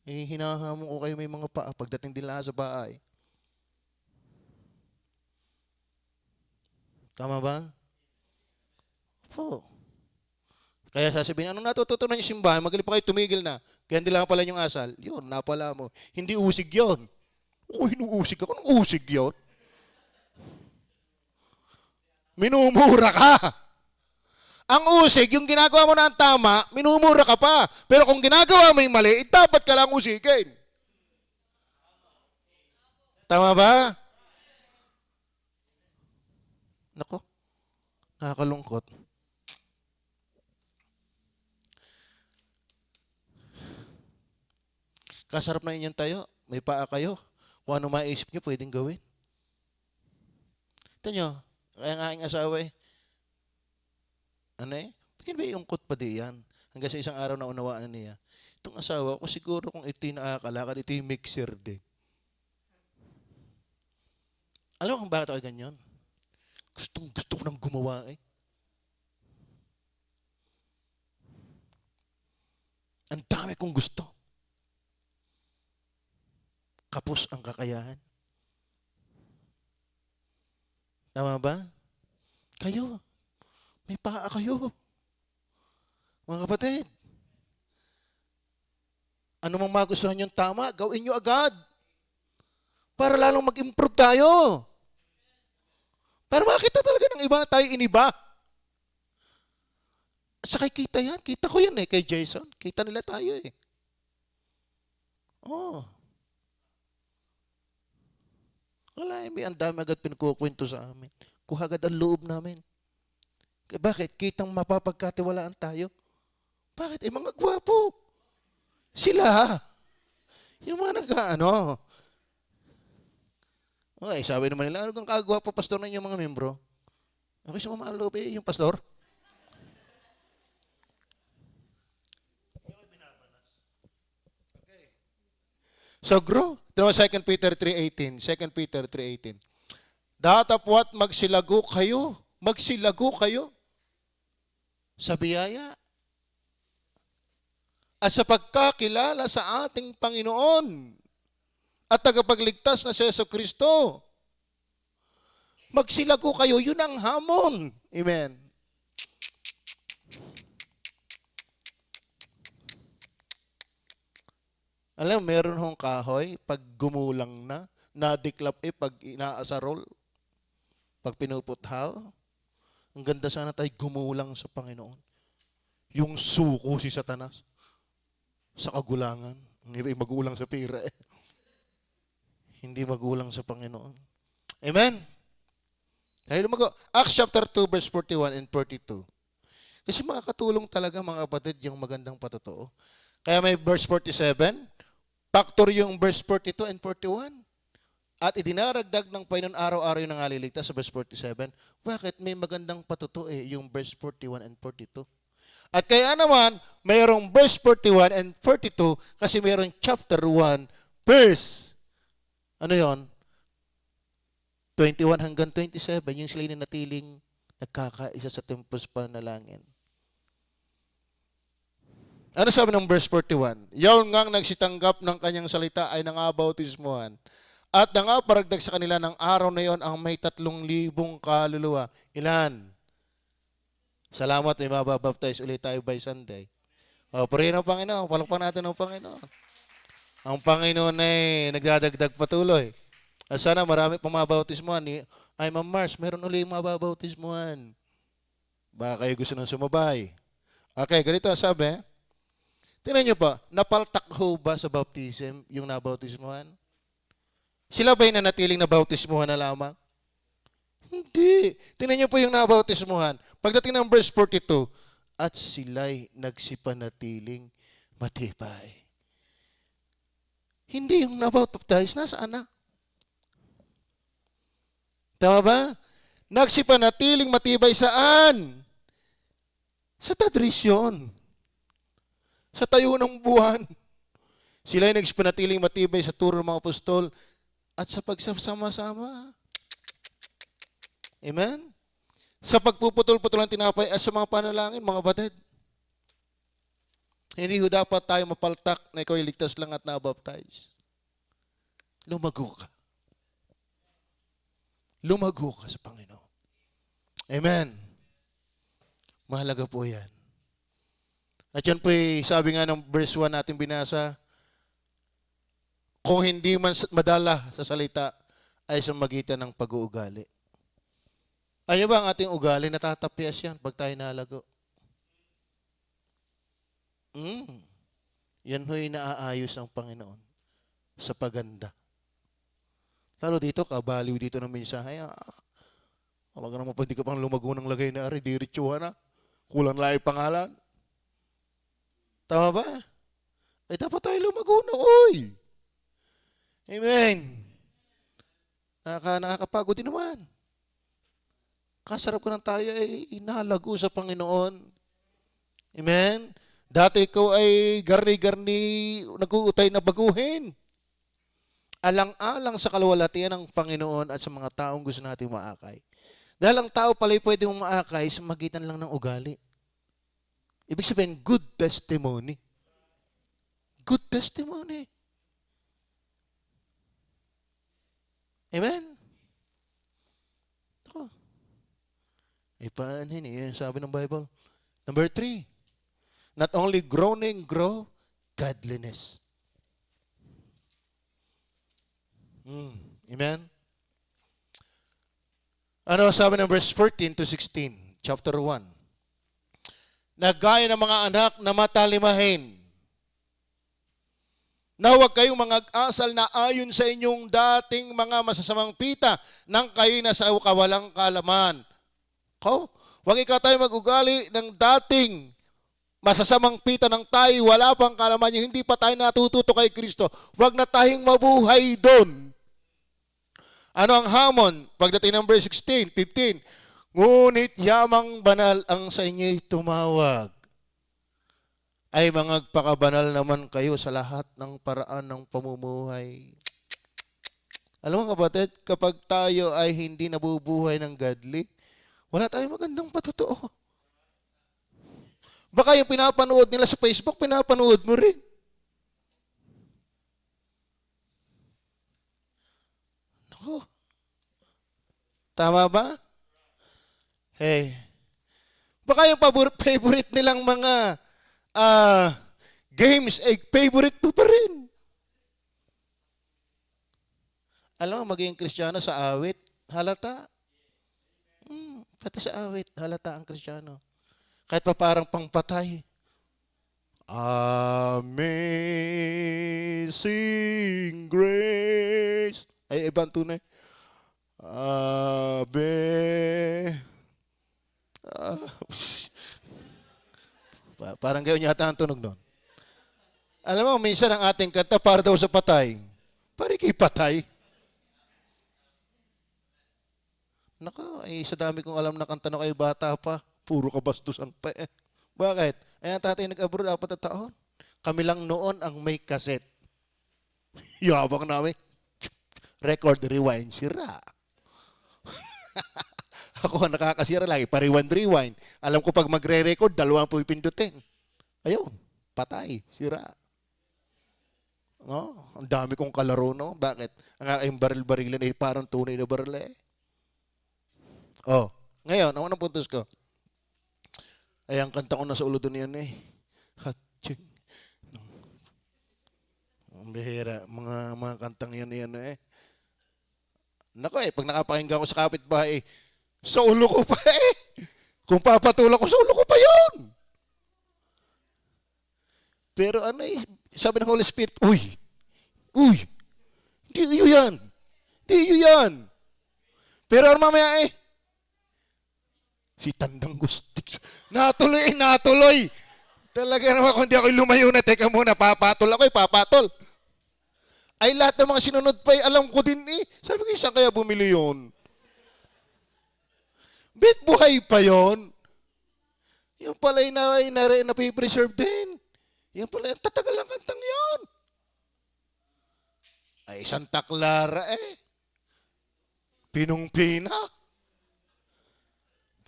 Hinahamon ko kayo may mga paa pagdating din lahat sa bahay. Tama ba? Po. Kaya sasabihin, anong natututunan yung simbahan? Magaling pa kayo, tumigil na. Kaya hindi lang pala yung asal. Yun, napala mo. Hindi usig yun. O, hinuusig ako. Anong usig yun? Minumura ka. Ang usig, yung ginagawa mo na ang tama, minumura ka pa. Pero kung ginagawa mo yung mali, dapat ka lang usigin. Tama ba? Nako, nakakalungkot. Kasarap na inyong tayo, may paa kayo. Kung ano maisip nyo, pwedeng gawin. Ito nyo, kaya ang aking asawa bakit ba iungkot pa di yan? Hanggang sa isang araw na unawaan na niya. Itong asawa ko, siguro kung ito yung nakakalakad, ito yung mixer din. Alam mo kung bakit ako ganyan? Gusto ko nang gumawa eh. Ang dami kong gusto. Kapos ang kakayahan. Tama ba? Kayo, may paa kayo. Mga kapatid, ano mang magustuhan yung tama, gawin nyo agad. Para lalong mag-improve tayo. Para makita talaga ng iba, tayo iniba. Saka kita yan, kita ko yan kay Jason. Kita nila tayo Oh. Wala, may ang dami agad pinagkukwento sa amin. Kuha agad ang loob namin. Bakit? Kitang mapapagkatiwalaan tayo. Bakit? Mga gwapo. Sila. Yung mga nag-ano. Okay, sabi naman nila, ano kang kagwapo pastor na yung mga membro? Okay, sa mga loob yung pastor. So grow. Ito 2 Peter 3:18. 2 Peter 3:18. Datapwat magsilago kayo. Magsilago kayo sa biyaya at sa pagkakilala sa ating Panginoon at tagapagligtas na si Jesucristo. Magsilago kayo, yun ang hamon. Amen. Alam, meron hong kahoy, pag gumulang na, nadiklap pag inaasarol, pag pinuputhaw, ang ganda sana tayo gumulang sa Panginoon. Yung suko si Satanas sa kagulangan. Ang iba magulang sa pira Hindi magulang sa Panginoon. Amen? Kaya lumago. Acts chapter 2 verse 41 and 42. Kasi makakatulong talaga mga kapatid yung magandang patotoo. Kaya may verse 47, factor yung verse 42 and 41. At idinaragdag ng Panginoon araw-araw yung nangaliligtas sa verse 47. Bakit? May magandang patotoo yung verse 41 and 42. At kaya naman, mayroong verse 41 and 42 kasi mayroong chapter 1, verse, 21 hanggang 27, yung sila yung natiling nagkakaisa sa templos panalangin. Ano sabi ng verse 41? Yaon ngang nagsitanggap ng kanyang salita ay nangabautismuhan At nangaparagdag sa kanila ng araw na yon ang may 3,000 kaluluwa. Ilan? Salamat, may mababaptize ulit tayo by Sunday. O, purihin ang Panginoon. Palakpan natin ang Panginoon. Ang Panginoon ay nagdadagdag patuloy. At sana marami pang mabautismuhan. Ay, Ma'am Mars, meron ulit mababautismuhan. Baka kayo gusto nang sumabay. Okay, ganito sabi. Tingnan nyo pa, napaltak ho ba sa baptism yung nabautismuhan? Sila ba'y nanatiling nabautismuhan na lamang? Hindi. Tingnan nyo po yung nabautismuhan. Pagdating ng verse 42, at sila'y nagsipanatiling matibay. Hindi yung nabaptize, nasaan na? Tama ba? Nagsipanatiling matibay saan? Sa tradisyon. Sa tayo ng buwan. Sila'y nagsipanatiling matibay sa turo ng mga apostol at sa pagsasama-sama. Amen? Sa pagpuputol-putol ng tinapay at sa mga panalangin, mga batid. Hindi ho dapat tayo mapaltak na ikaw ay ligtas lang at nabaptize. Lumago ka. Lumago ka sa Panginoon. Amen. Mahalaga po yan. At yan po sabi nga ng verse 1 natin binasa, kung hindi man madala sa salita, ay sa magitan ng pag-uugali. Ayaw ba ang ating ugali, natatapyas yan pag tayo nalago? Yan ho'y naaayos ang Panginoon sa paganda. Lalo dito, kabaliw dito ng mensahe. Talaga naman pa, hindi ka pang lumago ng lagay na ari, diretsuhan na. Kulang lang yung pangalan. Tama ba? Ay, dapat tayo lumago na, oy! Amen. Nakakapagod din naman. Kasarap ko ng tayo ay inalago sa Panginoon. Amen? Dati ko ay garni-garni, nag-uutay na baguhin. Alang-alang sa kaluwalhatian ng Panginoon at sa mga taong gusto natin maakay. Dahil ang tao pala'y pwede mong maakay sa magitan lang ng ugali. Ibig sabihin, good testimony. Good testimony. Amen? Ipaanin yan, sabi ng Bible. Number 3, not only groaning, grow godliness. Amen? Ano sabi ng verse 14 to 16, chapter 1? Nagaya ng mga anak na matalimahin, na huwag kayong mga asal na ayon sa inyong dating mga masasamang pita nang kayo na sa kawalang kalaman. Huwag ikaw tayo mag-ugali ng dating masasamang pita ng tayo, wala pang kalaman yung hindi pa tayo natututo kay Kristo. Huwag na tayong mabuhay doon. Ano ang hamon? Pagdating ng verse 16, 15, ngunit yamang banal ang sa inyo'y tumawag, ay mangagpakabanal naman kayo sa lahat ng paraan ng pamumuhay. Alam mo kapatid, kapag tayo ay hindi nabubuhay ng godly, wala tayong magandang patotoo. Baka yung pinapanood nila sa Facebook, pinapanood mo rin. Naku. Tama ba? Hey. Baka yung favorite nilang mga games, favorite mo pa rin. Alam mo, maging Kristiyano sa awit, halata. Pati sa awit, halata ang Kristiyano. Kahit pa parang pangpatay. Amazing grace. Ay, ibang tunay. Parang gayon yata ang tunog doon. Alam mo, minsan ang ating kanta para daw sa patay. Pari kay patay. Naka, sa dami kong alam na kanta na kayo bata pa, puro kabastusan pa eh. Bakit? Ay, ang tatay nag-abroad 4 na taon. Kami lang noon ang may cassette. Yabang namin. Record, rewind, sira. Ako ang nakakasira lagi, pa-rewind, rewind. Alam ko pag magre-record, 2 pipindutin. Ayun, patay, sira. No? Ang dami kong kalaro, no? Bakit? Ang aking baril-barilan ay parang tunay na baril eh. Oh, ngayon, ang unang puntos ko. Ay, ang kanta ko nasa ulo doon yan eh. Hatching. Ang bihira. Mga kantang yan eh. Nako eh, pag nakapakinggan ko sa kapitbahay, sa ulo ko pa eh. Kung papatulak ko, sa ulo ko pa yun. Pero ano eh, sabi ng Holy Spirit, uy, hindi iyo yan. Hindi iyo yan. Pero mamaya eh, si Tandang Gustik, natuloy. Talaga naman kung di ako lumayo na, teka muna, papatol ako eh, papatol. Ay lahat ng mga sinunod pa eh, alam ko din eh. Sabi ko, saan kaya bumili yun? Bet buhay pa yon. Yung pala na-preserve din. Yung pala, tatagal ang kantang yon. Ay, Santa Clara eh. Pinong-pina.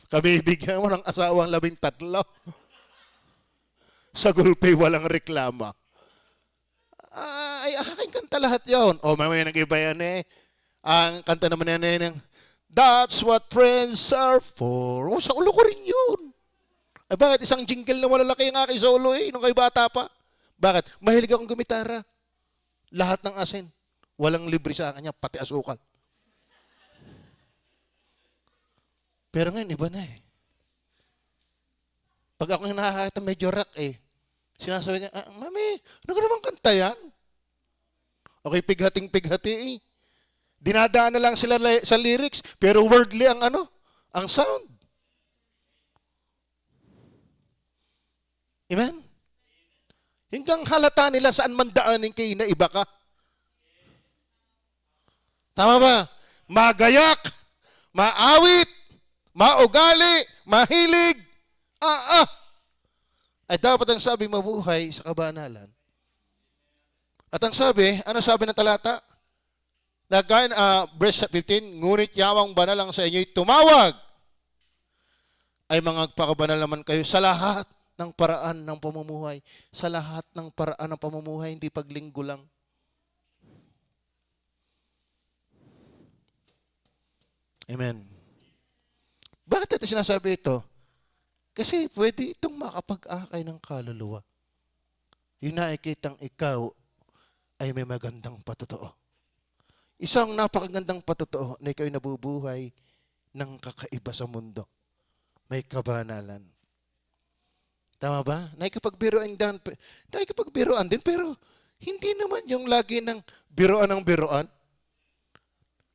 Kabibigyan mo ng asawang 13. Sa gulpe, walang reklama. Ay, aking kanta lahat yon. O, mamaya nag-iba yan eh. Ang kanta naman yan eh, that's what friends are for. O, sa ulo ko rin yun. Ay, bakit isang jingle na malalaki ang aking sa ulo eh, nung kayo bata pa? Bakit? Mahilig akong gumitara. Lahat ng asin. Walang libre sa kanya, pati asukal. Pero ngayon, iba na eh. Pag ako nakakita medyo rock eh, sinasabi niya, Mami, ano ka naman kanta yan? Okay, pighating-pighati eh. Dinadaan na lang sila sa lyrics, pero wordly ang ang sound. Amen? Hanggang halata nila saan man daanin kayo na iba ka. Tama ba? Magayak, maawit, maugali, mahilig, ay dapat ang sabi mabuhay sa kabanalan. At ang sabi, ano sabi ng talata? Verse 15, ngunit yawang banal lang sa inyo'y tumawag. Ay mangagpakabanal naman kayo sa lahat ng paraan ng pamumuhay. Sa lahat ng paraan ng pamumuhay, hindi paglinggo lang. Amen. Bakit ito sinasabi ito? Kasi pwede itong makapag-akay ng kaluluwa. Yung nakikitang ikaw ay may magandang patotoo. Isang napakagandang patotoo na ikaw ay nabubuhay ng kakaiba sa mundo. May kabanalan. Tama ba? Nakikipagbiruan din, pero hindi naman yung lagi ng biruan.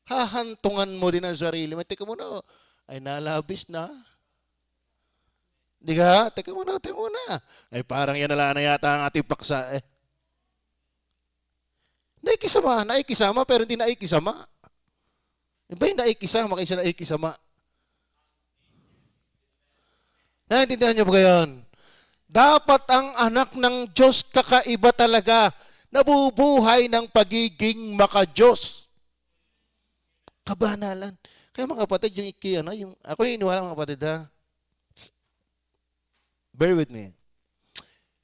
Hahantungan mo din ang sarili. Teka muna, ay nalabis na. Di ka? Teka muna. Ay parang yan na yata ang ating paksa eh. Naikisama, pero hindi naikisama. Iba yung naikisama kaysa naikisama. Naintindihan niyo ba gayon? Dapat ang anak ng Diyos kakaiba talaga, nabubuhay ng pagiging maka-Diyos. Kabanalan. Kaya mga kapatid, ako yung iniwala mga kapatid ha. Bear with me.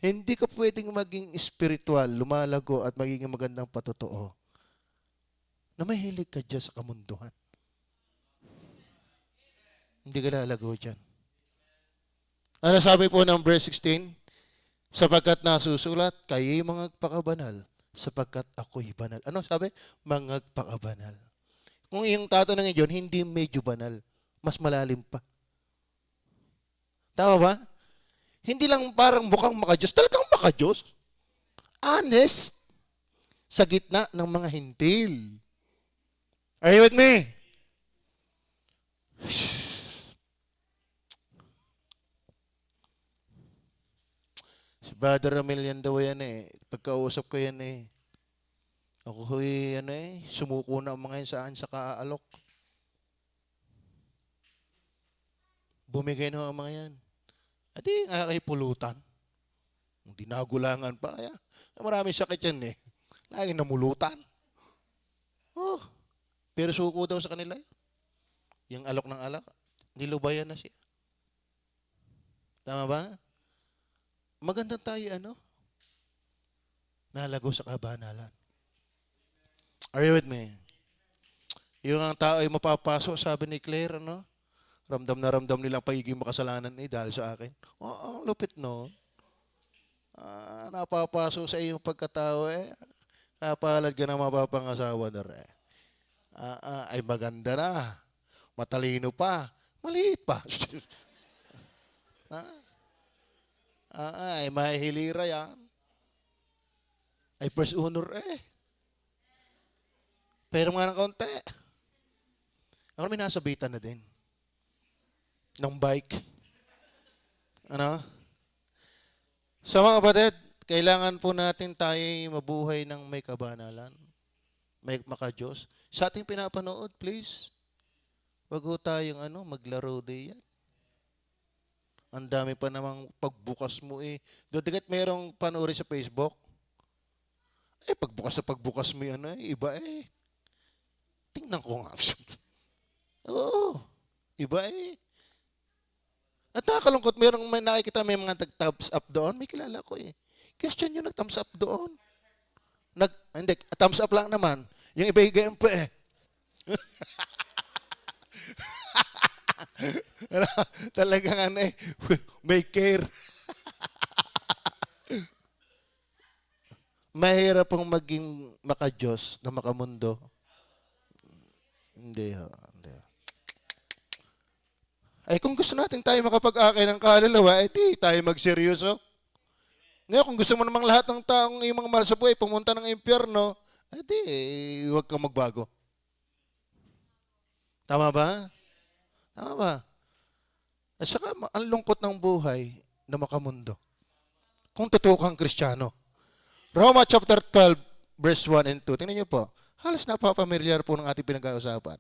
Hindi ka pwedeng maging spiritual, lumalago at magiging magandang patotoo na mahilig ka dyan sa kamunduhan. Hindi ka lalago dyan. Ano sabi po ng verse 16? Sapagkat nasusulat, kayo'y mangagpakabanal, sapagkat ako'y banal. Ano sabi? Mangagpakabanal. Kung iyong tatanungin yun, hindi medyo banal. Mas malalim pa. Tama ba? Hindi lang parang mukhang maka-Diyos. Talagang maka-Diyos. Honest. Sa gitna ng mga hintil. Are you with me? Si Brother Ramil yan daw yan eh. Pagkausap ko yan eh. Ako sumuko na ang mga yan saan sa kaalok. Bumigay na ang mga yan. At kay pulutan. Dinagulangan pa. Maraming sakit yan eh. Laging namulutan. Oh. Pero suko daw sa kanila yun. Yung alok ng alak, nilubayan na siya. Tama ba? Maganda tayo nalago sa kabanalan. Are you with me? Yung ang tao ay mapapasok, sabi ni Claire, ano? Ramdam na ramdam nilang pagiging makasalanan dahil sa akin. Oo, lupit no. Napapasok sa iyong pagkatao kapalad ka na mapapangasawa na rin. Ay maganda na. Matalino pa. Maliit pa. Ay mahihilira yan. Ay first honor Pero nga ng konti. Ako may nasabitan na din. Ng bike. Ano? Sa mga kapatid, kailangan po natin tayo mabuhay ng may kabanalan. May makadiyos. Sa ating pinapanood, please. Wag ho tayong maglaro din yan. Ang dami pa namang pagbukas mo Doon merong panoorin sa Facebook. Pagbukas mo yan iba Tingnan ko nga. Oo. Iba At nakakalungkot, may nakikita may mga thumbs up doon. May kilala ko Christian yung nag-thumbs up doon. Hindi, thumbs up lang naman. Yung iba yung pa Talagang may care. Mahirap pong maging makadiyos na makamundo. Hindi. Ay kung gusto natin tayo makapag-akay ng kaluluwa, di tayo magseryoso. Ngayon, kung gusto mo namang lahat ng taong yung mga mahal sa buhay pumunta ng impyerno, huwag kang magbago. Tama ba? Tama ba? At saka, ang lungkot ng buhay na makamundo. Kung totoo kang Kristiyano. Roma chapter 12, verse 1 and 2. Tingnan niyo po. Halos napapamilyar po ng ating pinag-uusapan.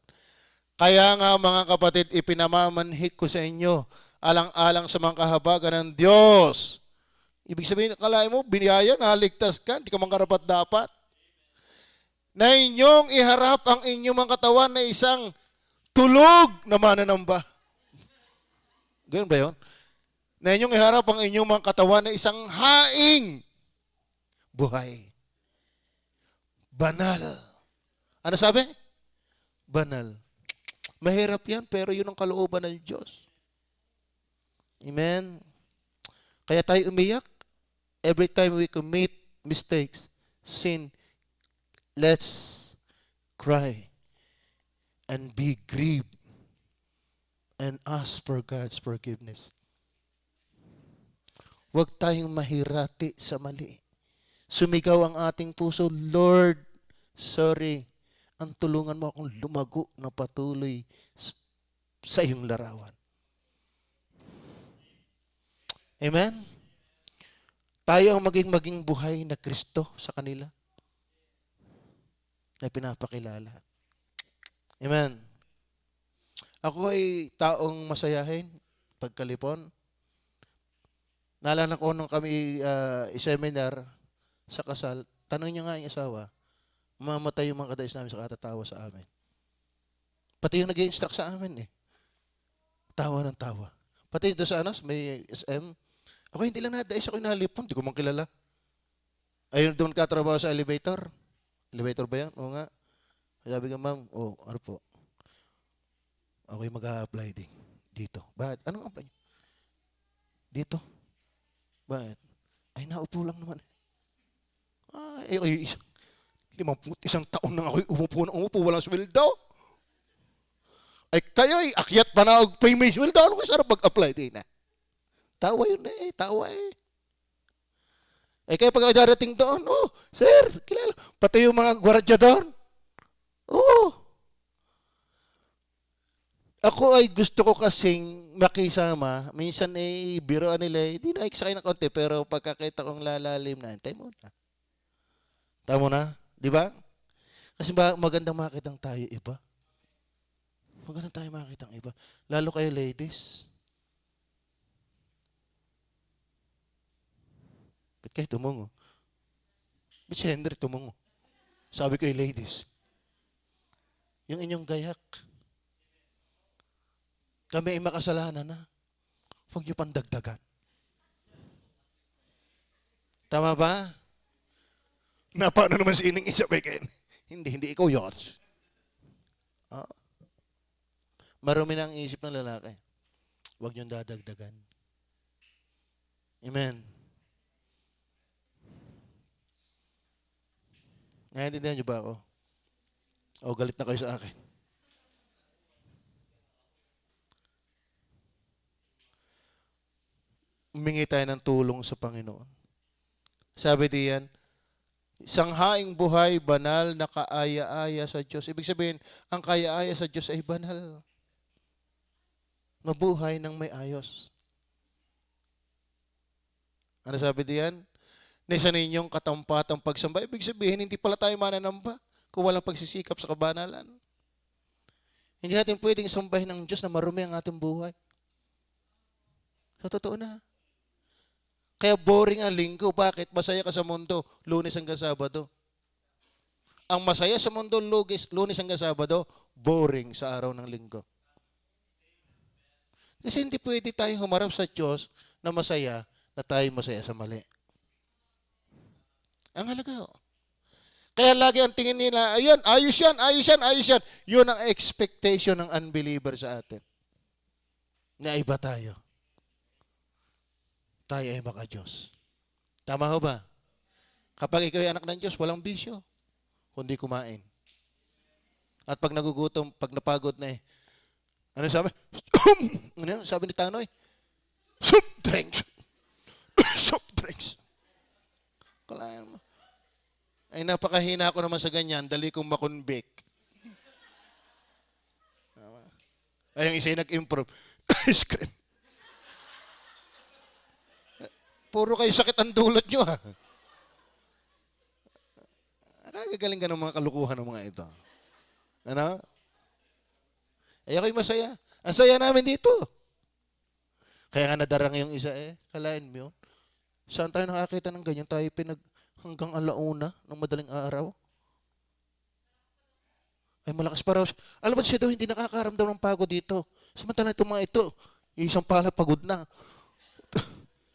Kaya nga mga kapatid, ipinamamanhik ko sa inyo, alang-alang sa mga kahabagan ng Diyos. Ibig sabihin, kalahin mo, biniyaya, naligtas ka, hindi ka man karapat-dapat. Na inyong iharap ang inyong mga katawan na isang tulog na mananamba. Ganyan ba yun? Na inyong iharap ang inyong mga katawan na isang haing buhay. Banal. Ano sabi? Banal. Mahirap yan, pero yun ang kalooban ng Diyos. Amen? Kaya tayo umiyak. Every time we commit mistakes, sin, let's cry and be grieved and ask for God's forgiveness. Huwag tayong mahirati sa mali. Sumigaw ang ating puso, Lord, sorry. Ang tulungan mo akong lumago na patuloy sa iyong larawan. Amen? Tayo ang maging buhay na Kristo sa kanila na pinapakilala. Amen? Ako ay taong masayahin pagkalipon. Naalala ko nung kami seminar sa kasal, tanong niya nga yung asawa, mamatay yung mga kadais namin sa katatawa sa amin. Pati yung nag-i-instruct sa amin Tawa ng tawa. Pati doon sa may SM, ako hindi lang nadais ako inalipon, hindi ko man kilala. Ayun doon katrabaho sa elevator. Elevator ba yan? Oo nga. Sabi ko, ma'am, ano po? Ako'y mag-a-apply din dito. Bakit? Anong apply? Dito. Bakit? Ay, naupo lang naman. 51 taon na ako umupo, walang sweldo. Ay kayo'y akyat pa na pay may sweldo. Ano kayo sarap mag-apply din Tawa yun tawa Ay kayo pag darating doon, sir, kilala. Pati yung mga gwardiya doon. Ako ay gusto ko kasing makisama. Minsan biroan nila, hindi na eksakay ng konti, pero pagkakita kong lalalim na, hintay mo na. Tama na? Di ba? Kasi magandang makitang tayo iba. Magandang tayo makitang iba. Lalo kayo ladies. Ba't kayo tumungo? Ba't si Henry tumungo? Sabi ko ladies. Yung inyong gayak. Kami ay makasalanan na. Huwag niyo pandagdagan. Tama ba? Na paano naman si Ining isabay kayo? Hindi ikaw yun. Ah, marumi na ang isip ng lalaki. Huwag niyong dadagdagan. Amen. Naiintindihan niyo ba ako? O galit na kayo sa akin? Humingi tayo ng tulong sa Panginoon. Sabi diyan, sanghaing buhay, banal, nakaaya-aya sa Diyos. Ibig sabihin, ang kaaya-aya sa Diyos ay banal. Mabuhay ng may ayos. Ano sabi diyan? Nisa ninyong katampatang pagsamba. Ibig sabihin, hindi pala tayo mananamba kung walang pagsisikap sa kabanalan. Hindi natin pwedeng sambahin ng Diyos na marumi ang ating buhay. Sa totoo na. Kaya boring ang linggo. Bakit? Masaya ka sa mundo, Lunes hanggang Sabado. Ang masaya sa mundo, Lunes hanggang Sabado, boring sa araw ng linggo. Kasi hindi pwede tayong humarap sa Diyos na masaya, na tayo masaya sa mali. Ang halaga. Kaya lagi ang tingin nila, ayun, ayos yan, ayos yan, ayos yan. Yun ang expectation ng unbeliever sa atin. Na iba tayo. Tayo ay maka-Diyos. Tama ho ba? Kapag ikaw ay anak ng Diyos, walang bisyo, kundi kumain. At pag nagugutom, pag napagod na ano sabi? Ano sabi ni Tanoy? Soup drinks. Soup drinks. Kalayan mo. Ay napakahina ako naman sa ganyan, dali kong makonvict. Ay yung isa yung nag-improve. Ice cream. Puro kayo sakit ang dulot nyo, ha? Nakagagaling ka ng mga kalukuhan ng mga ito. Ano? Ay ako'y masaya. Ang saya namin dito. Kaya nga nadarang yung isa Kalain mo yun. Saan tayo nakakita ng ganyan? Tayo hanggang alauna ng madaling araw. Ay malakas pa raw. Alam mo siya daw, hindi nakakaramdam ng pagod dito. Samantala itong mga ito, isang pala pagod na.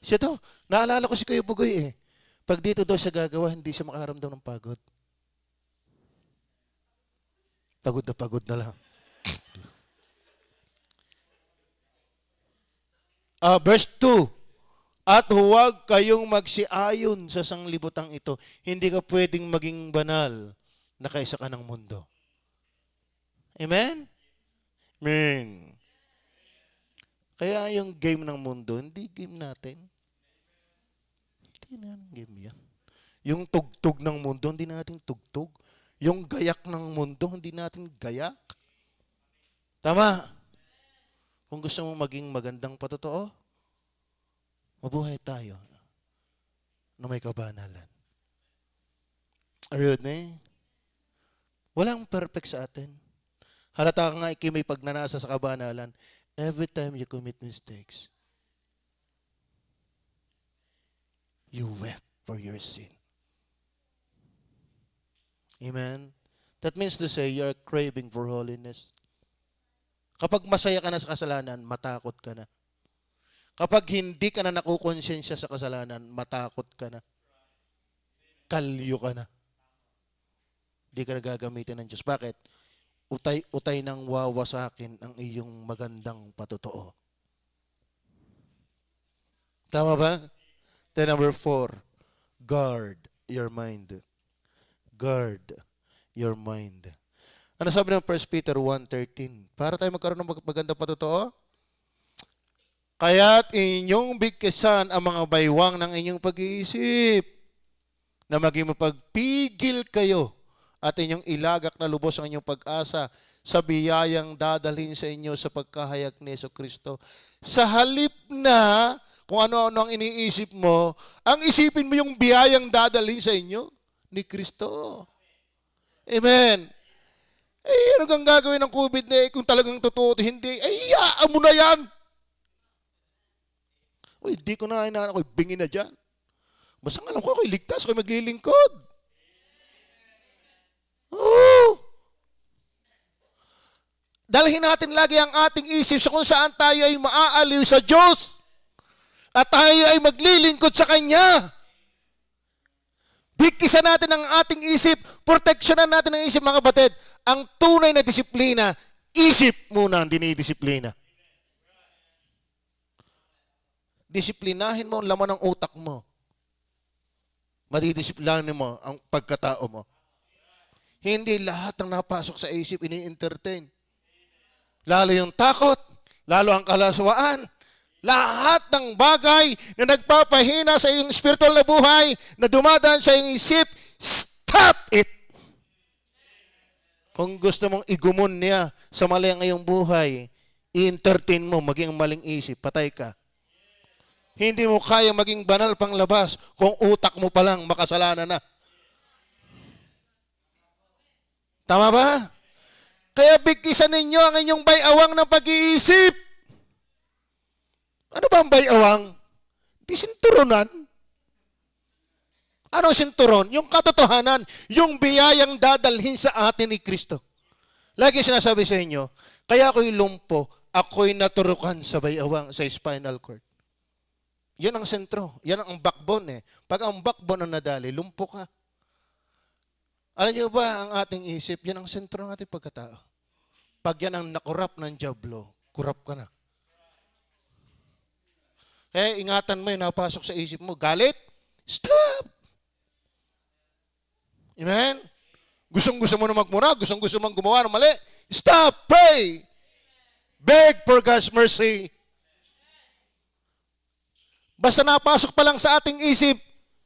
Siya daw, naalala ko si Kuya Bugoy Pag dito daw siya gagawa, hindi siya makaramdam ng pagod. Pagod na lang. Verse 2, at huwag kayong magsiayon sa sanglibutang ito. Hindi ka pwedeng maging banal na kaysa ka ng mundo. Amen? Amen. Kaya yung game ng mundo, hindi game natin. Hindi natin game yan. Yung tugtog ng mundo, hindi natin tugtog. Yung gayak ng mundo, hindi natin gayak. Tama. Kung gusto mo maging magandang patotoo, mabuhay tayo na may kabanalan. Ayun Walang perfect sa atin. Halata ka nga may pagnanasa sa kabanalan. Every time you commit mistakes, you wept for your sin. Amen? That means to say, you're craving for holiness. Kapag masaya ka na sa kasalanan, matakot ka na. Kapag hindi ka na nakukonsensya sa kasalanan, matakot ka na. Kalyo ka na. Hindi ka na gagamitin ng Diyos. Bakit? Utay ng wawasakin ang iyong magandang patotoo. Tama ba? Then number 4, guard your mind. Guard your mind. Ano sabi ng 1 Peter 1:13? Para tayo magkaroon ng magandang patotoo, kaya't inyong bigkasan ang mga baywang ng inyong pag-iisip na maging mapagpigil kayo at inyong ilagak na lubos ang inyong pag-asa sa biyayang dadalhin sa inyo sa pagkahayag ni Jesucristo. Sa halip na kung ano-ano ang iniisip mo, ang isipin mo yung biyayang dadalhin sa inyo ni Kristo. Amen. Ano kang gagawin ng COVID na kung talagang totoo o hindi? Iyaan mo na yan. Di ko na inaanak ko, bingin na dyan. Basta alam ko, ako'y ligtas, ako'y maglilingkod. Dalhin natin lagi ang ating isip sa kung saan tayo ay maaaliw sa Diyos at tayo ay maglilingkod sa Kanya. Bigkisan natin ang ating isip, proteksyonan natin ang isip, mga kapatid. Ang tunay na disiplina, isip muna ang dinidisiplina. Disiplinahin mo ang laman ng utak mo. Madidisiplinahin mo ang pagkatao mo. Hindi lahat ng napasok sa isip ini-entertain. Lalo yung takot, lalo ang kalaswaan, lahat ng bagay na nagpapahina sa iyong spiritual na buhay, na dumadaan sa iyong isip, stop it! Kung gusto mong igumon niya sa mali ang iyong buhay, i-entertain mo, maging maling isip, patay ka. Hindi mo kaya maging banal pang labas kung utak mo palang makasalanan na. Tama ba? Kaya bigkisan ninyo ang inyong bayawang ng pag-iisip. Ano ba ang bayawang? Di sinturonan. Ano sinturon? Yung katotohanan, yung biyayang dadalhin sa atin ni Kristo. Lagi sinasabi sa inyo, kaya ako'y lumpo, ako'y naturukan sa bayawang, sa spinal cord. Yan ang sentro. Yan ang backbone eh. Pag ang backbone ang nadali, lumpo ka. Alam niyo ba, ang ating isip, yan ang sentro ng ating pagkatao. Pag yan ang nakurap ng diablo, kurap ka na. Kaya ingatan mo yung napasok sa isip mo. Galit? Stop! Amen? Gustong-gusto mo na magmura, gustong-gusto mong gumawa ng mali. Stop! Pray! Beg for God's mercy. Basta napasok pa lang sa ating isip,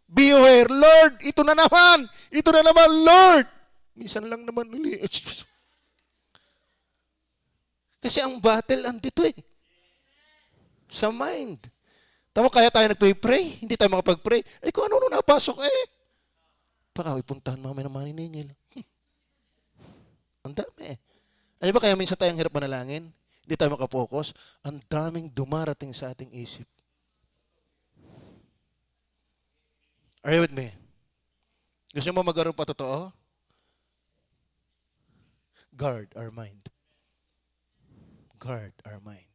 be aware, Lord, ito na naman, Lord. Minsan lang naman uli. Kasi ang battle andito eh. Sa mind. Tama, kaya tayo nagpray, hindi tayo makapag-pray. Ay kung ano napasok eh. Baka ipuntahan mamaya ng maniningil. Ang dami eh. Ano ba kaya minsan tayong hirap manalangin? Hindi tayo makapokus. Ang daming dumarating sa ating isip. Are you with me? Gusto mo magkaroon pa totoo? Guard our mind. Guard our mind.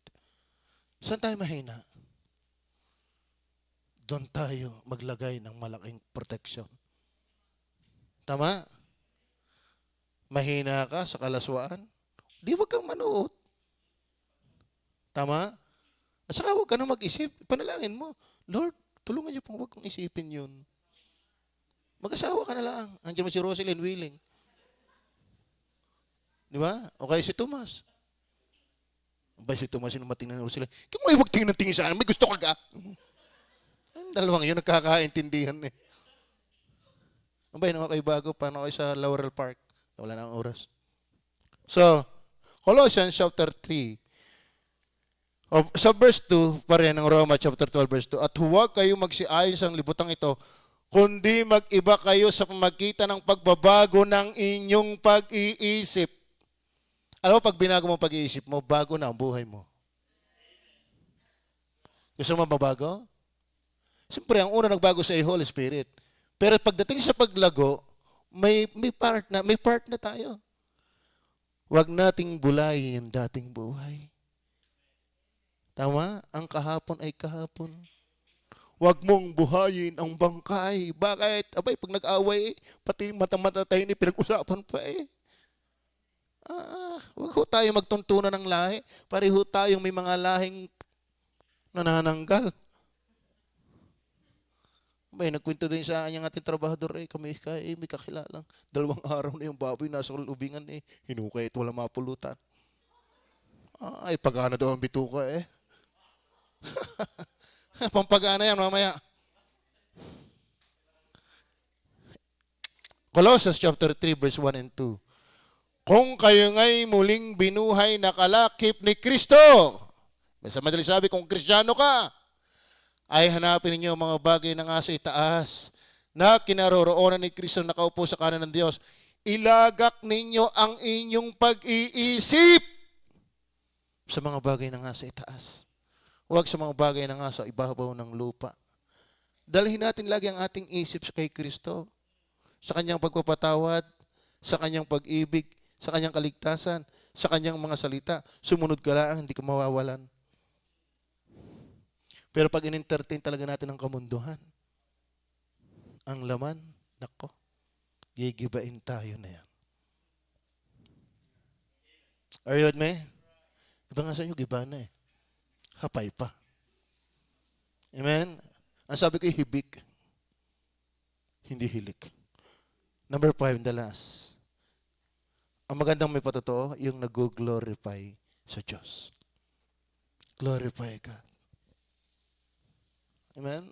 Saan tayo mahina? Doon tayo maglagay ng malaking protection. Tama? Mahina ka sa kalaswaan? Di wag kang manuot. Tama? At saka wag ka na mag-isip. Panalangin mo, Lord, tulungan niyo pong wag kong isipin yun. Mag-asawa ka na lang. Andiyan mo si Roselyn willing. Di ba? O kaya si Tomas. Ba si Tomas yung matingnan ni Roselyn. Kung may wag tingin sa akin, may gusto ka ga. Ang dalawang yun, nagkakaintindihan eh. Abay, nung kayo bago, paano kayo sa Laurel Park? Wala na ang oras. So, Colossians chapter 3. Sa verse 2, pa rin ng Roma chapter 12 verse 2. At huwag kayo magsiayon sa libutang ito, kundi mag-iba kayo sa pamagitan ng pagbabago ng inyong pag-iisip. Alam mo, pag binago mo ang pag-iisip mo, bago na ang buhay mo. Gusto mo mabago? Siyempre, ang una nagbago sa Holy Spirit. Pero pagdating sa paglago, may part na tayo. Huwag nating bulayin ang dating buhay. Tama? Ang kahapon ay kahapon. Huwag mong buhayin ang bangkay. Bakit? Abay, pag nag-away, pati mata-mata tayo ni pinag-usapan pa eh. Huwag ho tayo magtuntunan ng lahi. Pareho tayong may mga lahing nanananggal. Abay, nagkwento din sa akin yung ating trabahador eh. Kami may kakilalang. 2 araw na yung baboy nasa lubingan eh. Hinukay at wala mapulutan. Ay, pagana daw ang bituka eh. Pampagana yan mamaya. Colossians chapter 3 verse 1 and 2. Kung kayo nga'y muling binuhay na kalakip ni Kristo, sa madali sabi, kung Kristiyano ka, ay hanapin ninyo mga bagay na nga sa itaas na kinaroroonan ni Kristo nakaupo sa kanan ng Diyos. Ilagak ninyo ang inyong pag-iisip sa mga bagay na nga sa itaas. Huwag sa mga bagay na nga sa ibabaw ng lupa. Dalhin natin lagi ang ating isip kay Kristo. Sa kanyang pagpapatawad, sa kanyang pag-ibig, sa kanyang kaligtasan, sa kanyang mga salita. Sumunod ka lang, hindi ka mawawalan. Pero pag in-entertain talaga natin ang kamunduhan, ang laman Nako, gigibain tayo na yan. Are you with me? Iba nga sa inyo, giba na eh. Hapay pa. Amen? Ang sabi ko, hibik. Hindi hilik. Number 5, the last. Ang magandang may patotoo, yung nag-glorify sa Diyos. Glorify God. Amen?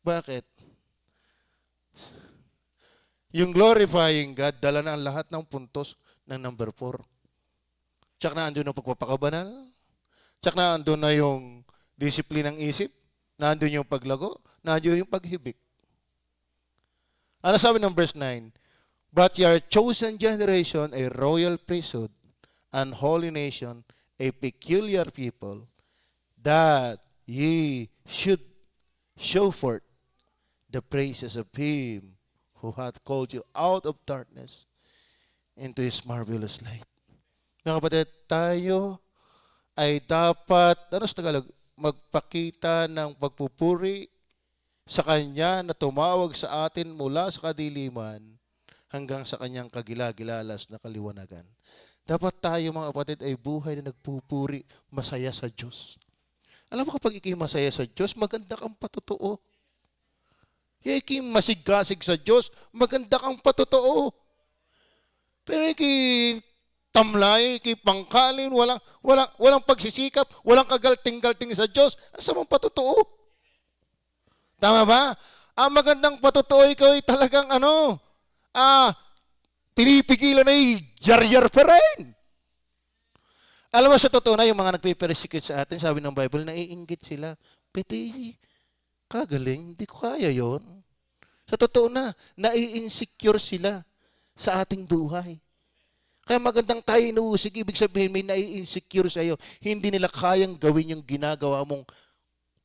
Bakit? Yung glorifying God, dala na ang lahat ng puntos ng number 4. Tsak na andun ang pagpapakabanal. Tsak na andun na yung disiplina ng isip. Nandun yung paglago. Nandun yung paghibik. Ano sabi ng verse 9? But ye are chosen generation, a royal priesthood, an holy nation, a peculiar people, that ye should show forth the praises of Him who hath called you out of darkness into His marvelous light. Mga kapatid, tayo ay dapat, ano sa Tagalog, magpakita ng pagpupuri sa Kanya na tumawag sa atin mula sa kadiliman hanggang sa Kanyang kagilagilalas na kaliwanagan. Dapat tayo mga kapatid ay buhay na nagpupuri, masaya sa Diyos. Alam mo kapag ikay masaya sa Diyos, maganda kang patotoo. Ikay masigasig sa Diyos, maganda kang patotoo. Pero ikay tamlay, ikay pangkalin, walang pagsisikap, walang kagalting-galting sa Diyos, asa mong patotoo? Tama ba? Ang magandang patotoo, ikaw ay talagang pinipigilan ay yar-yar pa rin. Alam mo sa totoo na, yung mga nagpe-persecute sa atin, sabi ng Bible, naiinggit sila. Piti, kagaling, hindi ko kaya yon. Sa totoo na, nai-insecure sila sa ating buhay. Kaya magandang tayo inuusig, ibig sabihin may nai-insecure sa iyo. Hindi nila kayang gawin yung ginagawa mong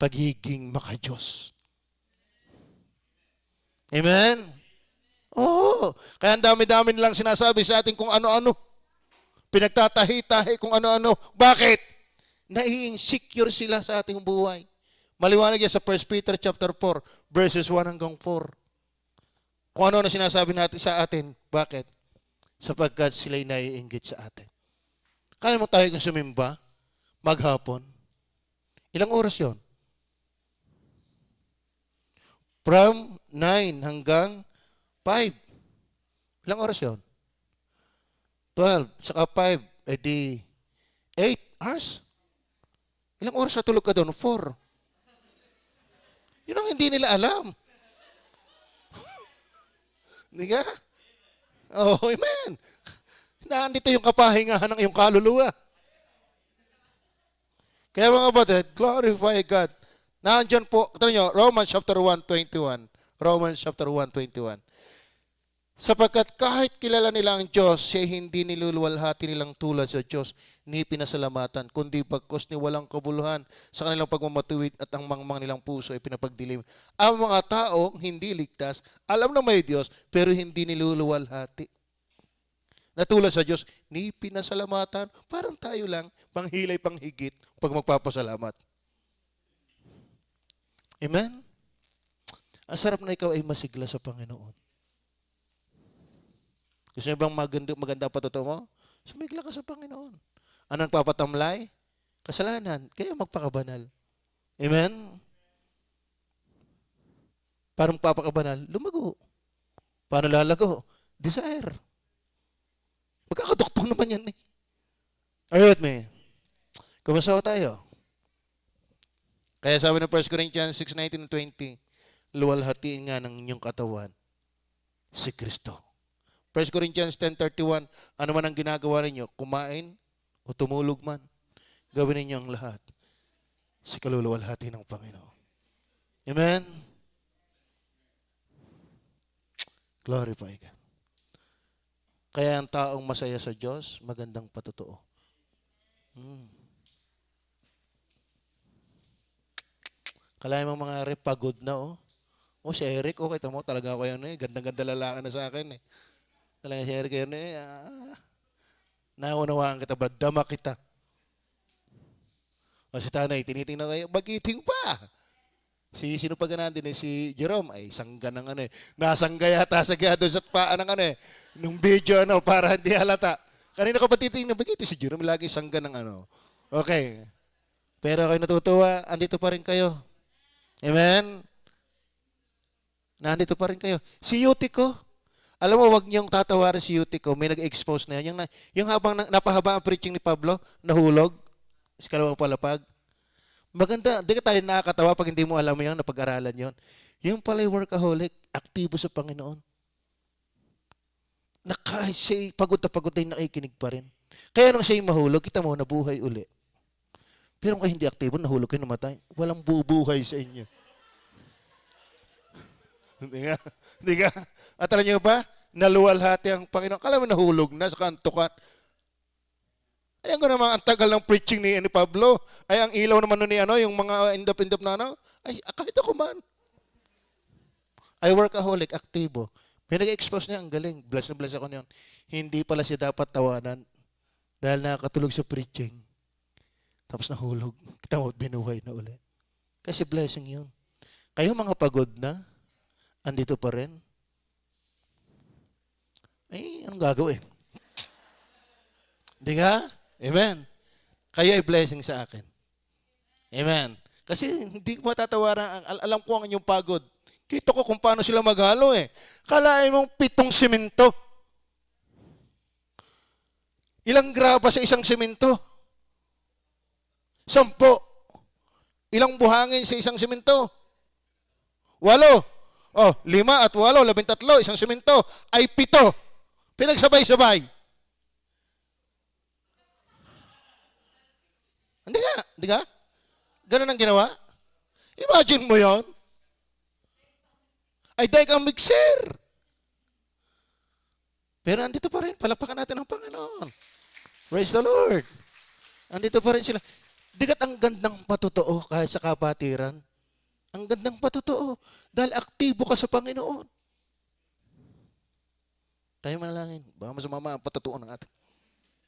pagiging maka-Diyos. Amen? Oo. Kaya ang dami-dami nilang sinasabi sa atin kung ano-ano. Pinagtatahi-tahi kung ano-ano. Bakit? Nai-insecure sila sa ating buhay. Maliwanag yan sa 1 Peter chapter 4, verses 1 hanggang 4. Kung ano na sinasabi natin sa atin. Bakit? Sapagkat sila'y naiinggit sa atin. Kaya mo tayo kung sumimba, maghapon. Ilang oras yon? From 9 hanggang 5. Ilang oras yon? 12, saka 5, edi 8 hours. Ilang oras natulog ka doon? 4. Yun ang hindi nila alam. Hindi ka? Oh, amen. Nandito yung kapahingahan ng iyong kaluluwa. Kaya mga kapatid, glorify God. Nandiyan po, ito nyo, Romans chapter 1:21. Romans chapter 1:21. Sapagkat kahit kilala nila ang Diyos, siya hindi niluluwalhati nilang tulad sa Diyos, ni pinasalamatan, kundi bagkos ni walang kabuluhan sa kanilang pagmamatuwid at ang mangmang nilang puso ay pinapagdilim. Ang mga taong hindi ligtas, alam na may Diyos, pero hindi niluluwalhati. Na tulad sa Diyos, ni pinasalamatan, parang tayo lang, panghilay, panghigit, pag magpapasalamat. Amen? Ang sarap na ikaw ay masigla sa Panginoon. Gusto niyo bang maganda patotoo mo? Sumigla ka sa Panginoon. Anong papatamlay? Kasalanan. Kaya magpakabanal. Amen? Parang papakabanal, lumago. Paano lalago? Desire. Magkakaduktong naman yan eh. Are you with me? Kumusta tayo? Kaya sabi ng 1 Corinthians 6:19-20, luwalhatiin nga ng inyong katawan si Kristo. 1 Corinthians 10:31, ano man ang ginagawa ninyo, kumain o tumulog man, gawin ninyo ang lahat sa kaluluwalhati ng Panginoon. Amen? Glorify God. Kaya ang taong masaya sa Diyos, magandang patotoo. Kalahin mo mga Eric, pagod na oh. Oh, si Eric, oh, kita mo, talaga ako yan eh. Gandang-ganda lalaki na sa akin eh. Talaga si Eric yun eh. Naunawaan kita, brad. Dama kita. O si Tanay, tinitingnan kayo, magiting pa. Sino pa ganun din eh, si Jerome, ay sangga ng ano eh. Nasangga yata sa kaya doon sa paan ng ano eh. Nung video ano, para hindi halata. Kanina ko pa titingnan, bakit si Jerome lagi sangga ng ano. Okay. Pero kayo natutuwa, andito pa rin kayo. Amen? Nandito pa rin kayo. Si Yutiko, alam mo, wag niyong tatawarin si Yutiko. May nag-expose na yan. Yung habang napahaba ang preaching ni Pablo, nahulog, sa kalawang palapag. Maganda, hindi ka tayo nakakatawa pag hindi mo alam yun, napag-aralan yun. Yung pala workaholic, aktibo sa Panginoon. Siya pagod na pagod ay nakikinig pa rin. Kaya nung siya'y mahulog, kita mo, nabuhay uli. Pero kung hindi aktibo, nahulog kayo, namatay. Walang bubuhay sa inyo. Hindi nga. Hindi nga. At alam niyo ba, naluwalhati ang Panginoon. Kala mo nahulog na sa kantukan. Ayan ko naman, ang tagal ng preaching ni Pablo. Ay, ang ilaw naman nun ni yung mga indap-indap na ay, kahit ako man. Ay, workaholic, aktibo. May nag-expose niya, ang galing. Bless na bless ako niyon. Hindi pala siya dapat tawanan dahil nakakatulog sa preaching. Tapos nahulog. Kita mo, binuhay na ulit. Kasi blessing yun. Kayo mga pagod na, andito pa rin. Ay, anong gagawin? Hindi nga? Amen. Kayo ay blessing sa akin. Amen. Kasi hindi ko matatawaran. Alam ko ang inyong pagod. Kita ko kung paano sila maghalo eh. Kalain mong 7 simento. Ilang graba sa isang simento? 10. Ilang buhangin sa isang simento? 8. 5 at 8, 13. Isang simento ay 7. Pinagsabay-sabay. Hindi ka? Ganun ang ginawa? Imagine mo yon. Ay, dahil kang mixer. Pero andito pa rin, palapakan natin ang Panginoon. Praise the Lord. Andito pa rin sila. Digat ang gandang patotoo kahit sa kapatiran. Ang gandang patotoo. Dahil aktibo ka sa Panginoon. Tayo manalangin. Baka masumama ang patotoo ng atin.